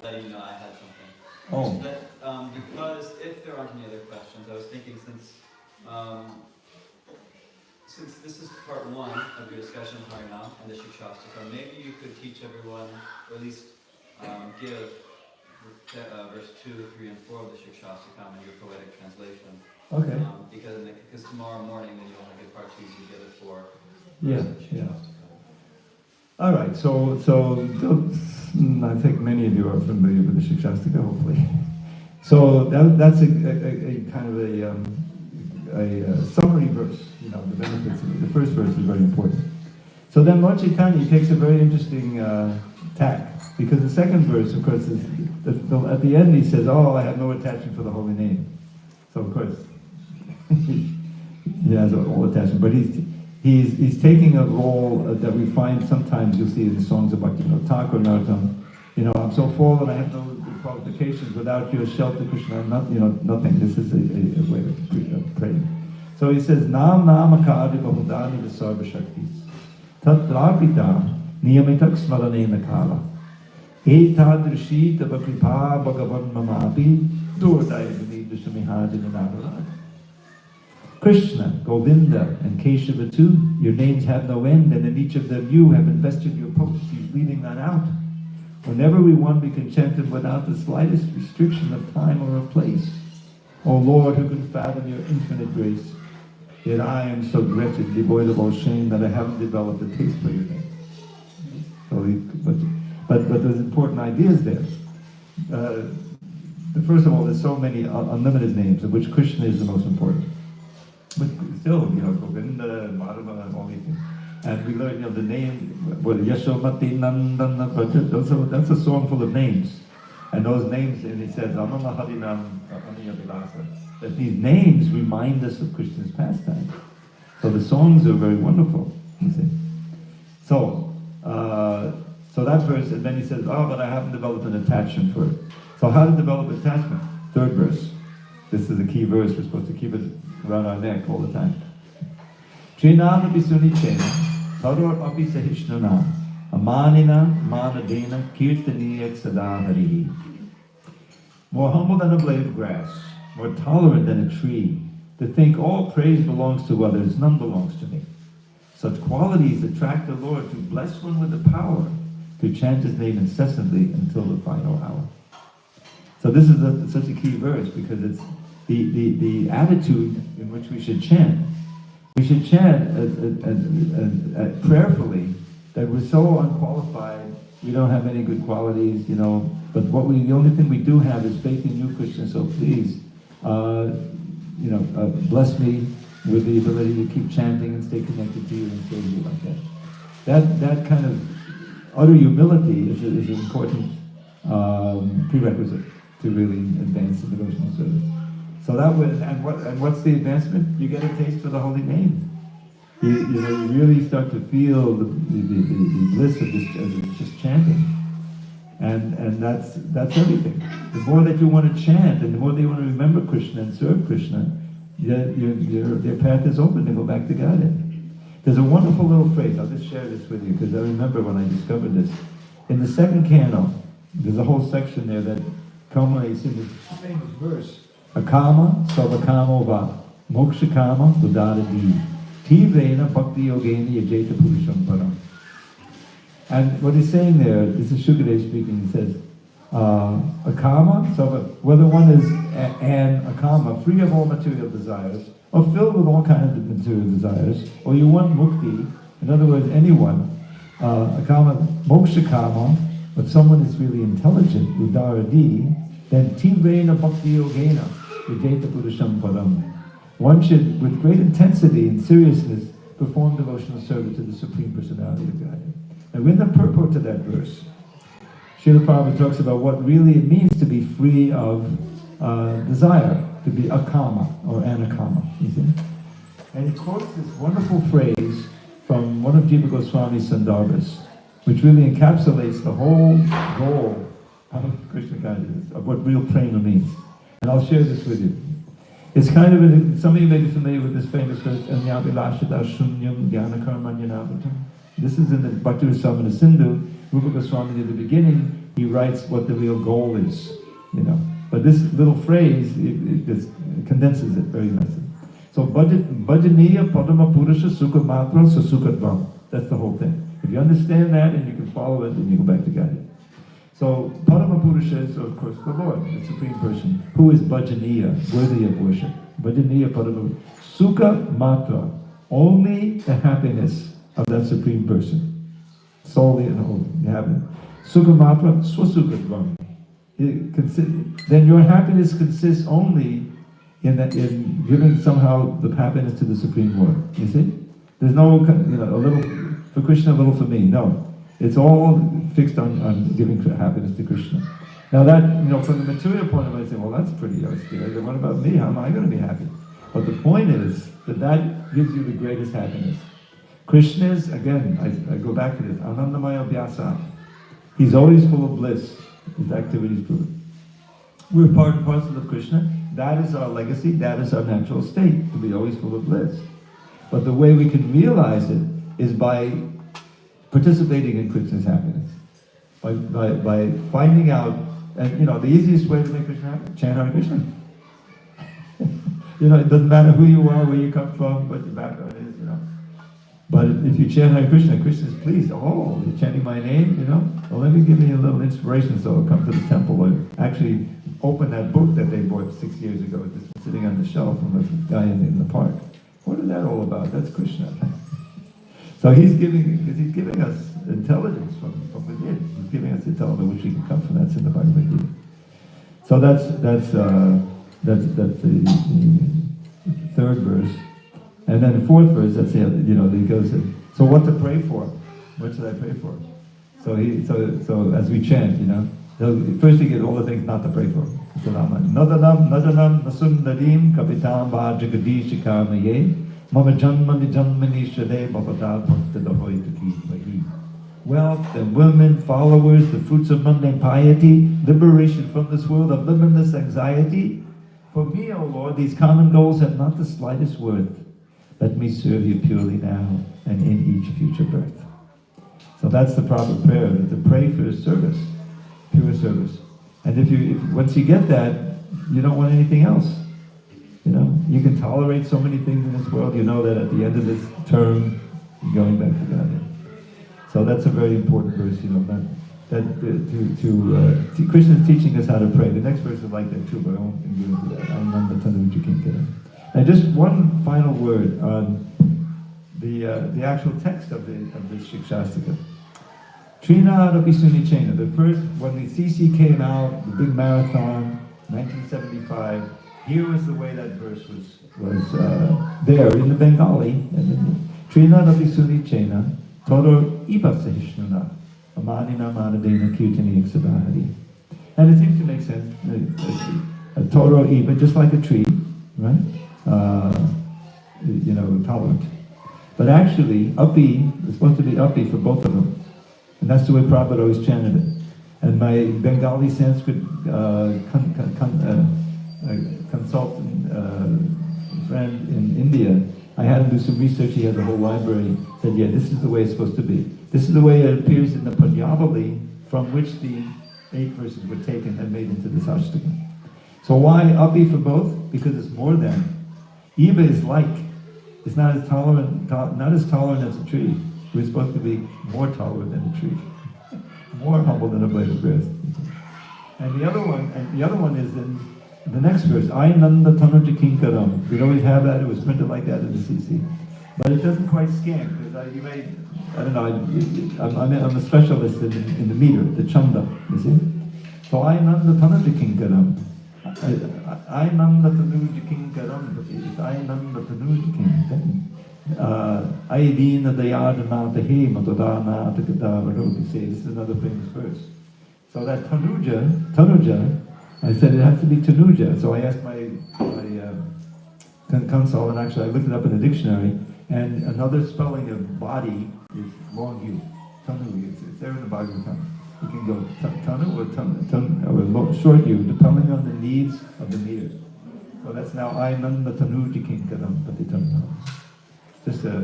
letting you know I had something. Oh. That, because if there aren't any other questions, I was thinking since this is part 1 of your discussion of Harinam and the Siksastakam, maybe you could teach everyone, or at least give verse 2, 3, and 4 of the Siksastakam in your poetic translation. Okay. Because tomorrow morning then you'll have your part 2 together for Yeah. Siksastakam. All right, so I think many of you are familiar with the Siksastakam, hopefully. So that's a kind of a summary verse, you know, the benefits of it. The first verse is very important. So then Lord Chaitanya takes a very interesting tack, because the second verse, of course, is at the end he says, oh, I have no attachment for the holy name. So of course, he has all attachment, but he's taking a role that we find sometimes, you'll see in the songs of Bhakti Thakur Narottam, you know, I'm so fallen, I have no qualifications, without your shelter, Krishna, I'm not, you know, nothing. This is a way of praying. So he says, Nam Namakadi Bahudani Visarva Shaktis Tatrapita Niyamitak Smarane Nakala Etadrishi Tabakripa Bhagavan Mamapi Durdaya Vinidushamihadina Nagaraj. Krishna, Govinda, and Keshava too, your names have no end, and in each of them you have invested your posts. He's leaving that out. Whenever we want, we can chant it without the slightest restriction of time or of place. O Lord, who can fathom your infinite grace? Yet I am so wretched, devoid of all shame, that I haven't developed a taste for your name. So, but there's important ideas there. first of all, there's so many unlimited names, of which Krishna is the most important. But still, Govinda, Madhava, and all these things. And we learn, the name, Yashomati Nandana, that's a song full of names. And those names, and it says, Amama Harinam Aniyavilasa, that these names remind us of Krishna's pastime. So the songs are very wonderful, you see. So that verse, and then he says, but I haven't developed an attachment for it. So how to develop attachment? Third verse. This is a key verse, we're supposed to keep it around our neck all the time. Trinam abhisuni chena, tador api sahishnana, amanina manadena kirtaniyak sadaharihi. More humble than a blade of grass, more tolerant than a tree, to think all praise belongs to others, none belongs to me. Such qualities attract the Lord to bless one with the power to chant his name incessantly until the final hour. So this is such a key verse because it's the attitude in which we should chant. We should chant prayerfully that we're so unqualified, we don't have any good qualities, but the only thing we do have is faith in you, Krishna, so please, bless me with the ability to keep chanting and stay connected to you and serve you like that. That kind of utter humility is an important prerequisite to really advance in devotional service. So that would, and what's the advancement? You get a taste for the holy name. You really start to feel the bliss of just chanting, and that's everything. The more that you want to chant, and the more that you want to remember Krishna and serve Krishna, your path is open to go back to Godhead. There's a wonderful little phrase. I'll just share this with you because I remember when I discovered this. In the second canto, there's a whole section there that culminates in this famous verse. Akama savakamo va mokshakama udadadi tivena bhakti yogena yajeta purusham param. And what he's saying there, this is Shukadev speaking, he says, akama, so whether one is an akama, free of all material desires, or filled with all kinds of material desires, or you want mukti, in other words, anyone, akama, mokshakama, but someone is really intelligent, udaradi, then tivena bhakti yogena yajeta purusham param. One should, with great intensity and seriousness, perform devotional service to the Supreme Personality of Godhead. And in the purport to that verse, Srila Prabhupada talks about what really it means to be free of desire, to be akama or anakama, you see? And he quotes this wonderful phrase from one of Jiva Goswami's Sandarbhas, which really encapsulates the whole goal of Krishna consciousness, of what real prema means. And I'll share this with you. It's kind of, some of you may be familiar with this famous verse, Anyabilashada Shunyam Jnana Karmanyanabatam. This is in the Bhakti Rasamrita Sindhu. Rupa Goswami, at the beginning, he writes what the real goal is, But this little phrase, it just condenses it very nicely. So, Bhajaniya Padama Purusha Sukha Matra Sasukatvam. That's the whole thing. If you understand that and you can follow it, then you go back to God. So, Padama Purusha is, of course, the Lord, the Supreme Person, who is Bhajaniya, worthy of worship. Bhajaniya Padama Sukha Matra, only the happiness of that Supreme Person. Solely and wholly, you have it. Sukha Matra Swasukatvam. Then your happiness consists only in giving somehow the happiness to the Supreme Lord. You see? There's no, a little for Krishna, a little for me. No. It's all fixed on giving happiness to Krishna. Now that, from the material point of view, I say, well, that's pretty austere. What about me? How am I going to be happy? But the point is that gives you the greatest happiness. Krishna is, again, I go back to this, Anandamaya Vyasa. He's always full of bliss. His activities prove it. We're part and parcel of Krishna. That is our legacy. That is our natural state, to be always full of bliss. But the way we can realize it is by participating in Krishna's happiness. By finding out, and the easiest way to make Krishna happy, chant Hare Krishna. It doesn't matter who you are, where you come from, what your background is, But if you chant Hare Krishna, Krishna is pleased. Oh, you're chanting my name, Well, let me give you a little inspiration so I'll come to the temple or actually open that book that they bought 6 years ago. It's been sitting on the shelf from the guy in the park. What is that all about? That's Krishna. So he's giving us intelligence from within. He's giving us intelligence which we can come from. That's in the Bhagavad Gita. So that's the third verse. And then the fourth verse, that's the other, he goes, so what to pray for? What should I pray for? So as we chant, first he gives all the things not to pray for. Nadanam nasundarim kapitam va jagadishikamaye mama janmani janmani shade bhavata bhaktadahoy tuki vahi. Wealth and women, followers, the fruits of mundane piety, liberation from this world of limitless anxiety. For me, O Lord, these common goals have not the slightest worth. Let me serve you purely now and in each future birth. So that's the proper prayer, to pray for service, pure service. And if once you get that, you don't want anything else. You can tolerate so many things in this world. You know that at the end of this term, you're going back to God. So that's a very important verse. Krishna is teaching us how to pray. The next verse is like that too, but I won't go into that. And just one final word on the actual text of the Siksastakam. Trina Rapisuni Chena, the first, when the CC came out, the big marathon, 1975, here was the way that verse was there in the Bengali. Trina Rapisuni Chena, Toro Iva Sahishnuna, Amanina Manadena Kirtani Iksabahari. And it seems to make sense. Toro Iva, just like a tree, right? Tolerant. But actually, Api is supposed to be Api for both of them. And that's the way Prabhupada always chanted it. And my Bengali Sanskrit consultant friend in India, I had him do some research. He has a whole library. Said, yeah, this is the way it's supposed to be. This is the way it appears in the Panyavali, from which the 8 verses were taken and made into the Sashtakam. So why Api for both? Because it's more than. Eva is like. It's not as tolerant as a tree. We're supposed to be more tolerant than a tree, more humble than a blade of grass. And the other one is in the next verse. I nanda tanuja kinkaram. We'd always have that. It was printed like that in the CC, but it doesn't quite scan because I'm a specialist in the meter, the chanda. You see, so I nanda tanuja kinkaram. I nanda tanuja kinkaram. I nanda tanuja kinkaram. Aidina Dayadana Tahe Matodana Takata Varoti say this is another famous verse. So that Tanuja, I said it has to be Tanuja. So I asked my consult, and actually I looked it up in the dictionary, and another spelling of body is long U. Tanu, it's there in the Bhagavatam. You can go Tanu or short U, depending on the needs of the meter. So that's now I Nanda Tanuja Kinkaram Patitam. Just okay,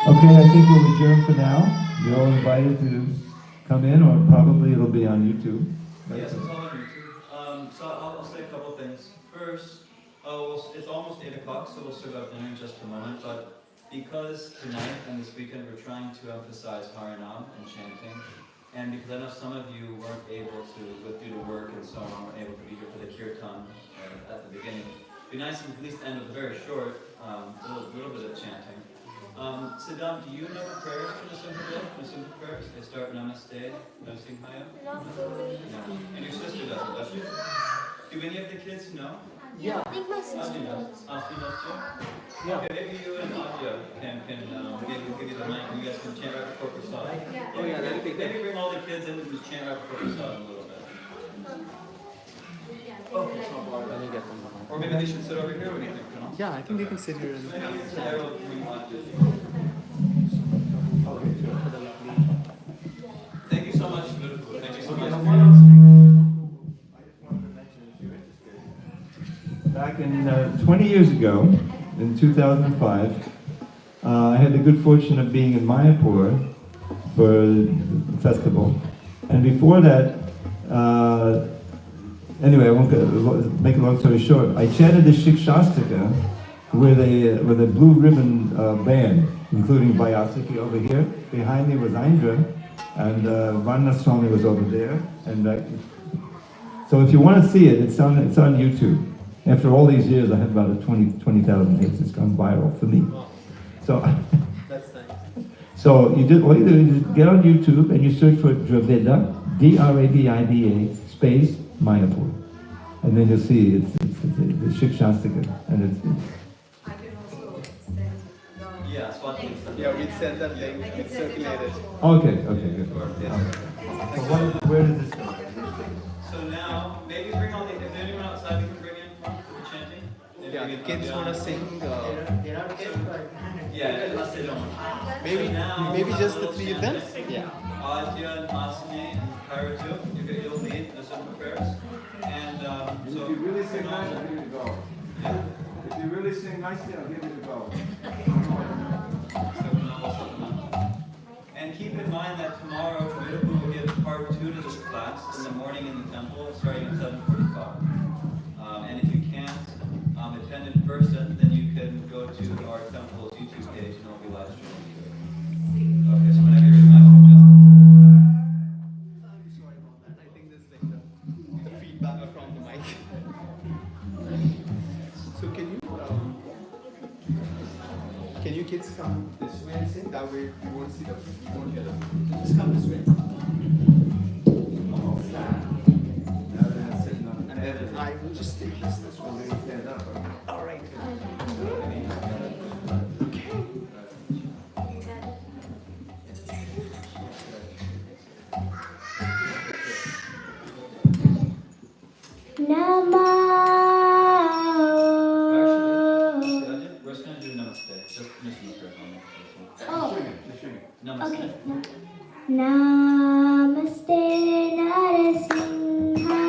I think we'll adjourn for now. You're all invited to come in, or probably it'll be on YouTube. Yes, it's all on YouTube. So I'll say a couple things. First, it's almost 8 o'clock, so we'll serve out dinner in just a moment. But because tonight and this weekend we're trying to emphasize Harinam and chanting, and because I know some of you weren't able to, due to work and so on, weren't able to be here for the kirtan at the beginning. It'd be nice if we at least end with a very short, little bit of chanting. Siddham, do you know the prayers for the Simcha prayers? They start Namaste, Narasimhaya? Not for me. No. And your sister does she? Do any of the kids know? Yeah. I think my sister Asti does. does. Asti does too? Yeah. Okay, maybe you and Adya can give you the mic and you guys can chant right before Prasad. Oh yeah, that'll be Maybe good. bring all the kids in and just chant right before Prasad a little bit. Okay, Let me get them. or maybe they should sit over here, what do you think? Kunal? Yeah, I think they can sit here and. Maybe it's Daryl bring Adya. Thank you so much. Thank you so much. Back in 20 years ago, in 2005, I had the good fortune of being in Mayapur for the festival. And before that, anyway, I won't make a long story short. I chanted the Siksastakam with a blue ribbon band, including Vyasaki over here. Behind me was Indra, and Ranaswami was over there. And so if you want to see it, it's on YouTube. After all these years, I have about 20,000 hits. It's gone viral for me. So, That's nice. so all you do is get on YouTube and you search for Dravida, Dravida space Mayapur. And then you'll see it's the Siksastakam. And it's I can also send the. Yeah, Swati. Yeah, we'll send that link. We'll circulate it. okay, good. Yes. So where does this go? So now, maybe bring all the, if anyone outside we can bring in from the chanting. Maybe Yeah, we can- kids want to sing. Yeah, unless they don't. Maybe just the three of them. Yeah. Adya and Masne and Kairatu, you'll lead the simple prayers. And so. If you really sing nicely, I'll give you the go. Yeah. If you really sing nicely, I'll give you the go. And keep in mind that tomorrow Dravida will give part 2 to this class in the morning in the temple, starting at 7:45. And if you can't attend in person, then you can go to our temple's YouTube page and it'll be live streaming. Okay, so whenever you're ready, I'm sorry about that. I think there's like the feedback from the mic. So can you kids come this way and sing? That way you won't see you won't hear the. Just come this way. And then I will just take this way. All right. We're just going to do Namaste. Just Namaste. Oh, Namaste. okay. Namaste Narasingha.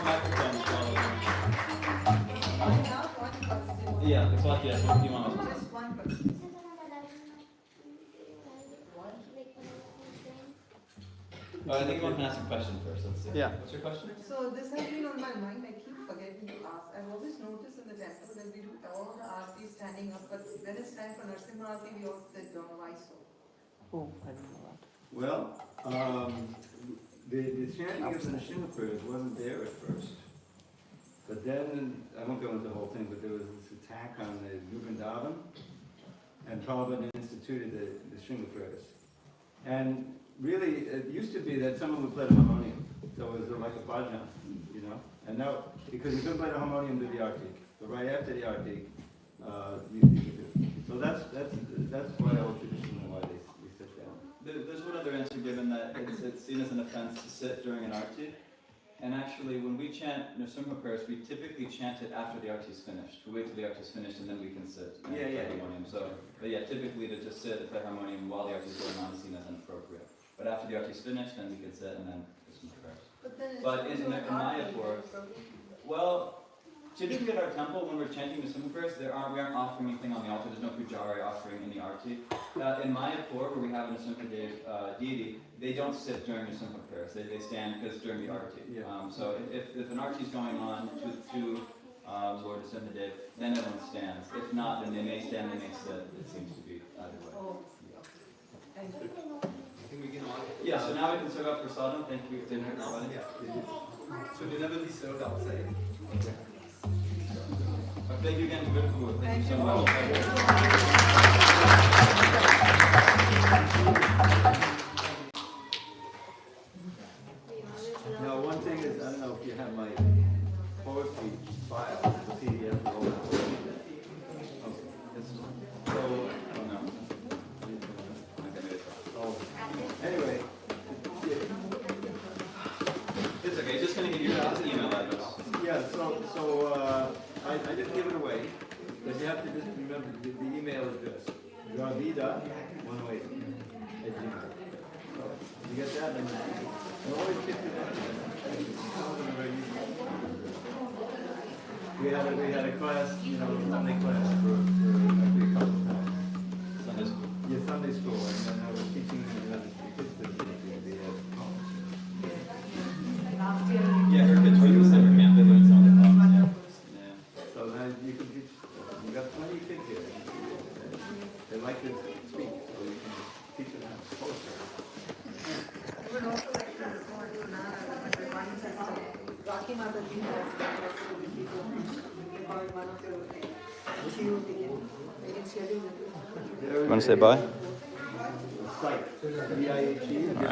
microphone following. I have one question. Yeah, it's like yes, what do you want to Just one question. I think one can ask a question first. Let's see. Yeah. What's your question? So this has been on my mind, I keep forgetting to ask. I've always noticed in the temple that we do all the aarti standing up, but when it's time for Narasimha Aarti, we all sit down. Why so? Oh, I didn't know that. Well, the chanting of the Nrsimha prayers wasn't there at first. But then, I won't go into the whole thing, but there was this attack on the Vrindavan, and Prabhupada instituted the Nrsimha prayers. And really, it used to be that someone would play the harmonium, so it was like a bhajan, you know? And now, because you couldn't play the harmonium to the arti, but right after the arti, you could do. So that's why old tradition and why they sit down. There's one other answer given that it's seen as an offense to sit during an arti. And actually, when we chant Nrsimha prayers, we typically chant it after the arti is finished. We wait till the arti is finished and then we can sit and play harmonium. So, but yeah, typically to just sit and play harmonium while the arti is going on is seen as inappropriate. But after the arti is finished, then we can sit and then Nrsimha prayers. But then it's But in also an aarti, Mayapur, so- well, typically at our temple, when we're chanting the Nrsimha prayers, we aren't offering anything on the altar. There's no pujari offering in the arti. In Mayapur, where we have a Nrsimha deity, they don't sit during the Nrsimha prayers. They stand because during the arti. So if an arti is going on to Lord Nrsimha Dev, then everyone stands. If not, then they may stand, they may sit. It seems to be either way. Oh, thank you. I think we can all. Yeah, so now we can serve up prasadam. Thank you for dinner, everybody. So dinner will be served outside. Thank you again for good food. Thank you so much. Now, one thing is, I don't know if you have my poetry file, the PDF of all that. Okay, this one. So, Oh, no. Okay, maybe it's not. oh, anyway, It's okay, just gonna give you your email address. yeah, I didn't give it away, but you have to just remember the email address, Dravida 108 at Gmail. So, you get that, and always get to that. We had a class, you know, Sunday class for a couple of times. Sunday school. Yeah, Sunday school, and then I was teaching the kids to the Last year. Yeah, her kids were in the summer camp, they learned some of the poems, yeah. So now you can teach, you got plenty of kids here. They like to speak, so you can teach them how to post. I would also like to respond to Nara, but the one festival. Rocky Mother Ji has that festival with people. They call it one of your schedule. They can schedule it. Want to say bye? Site, VIHE.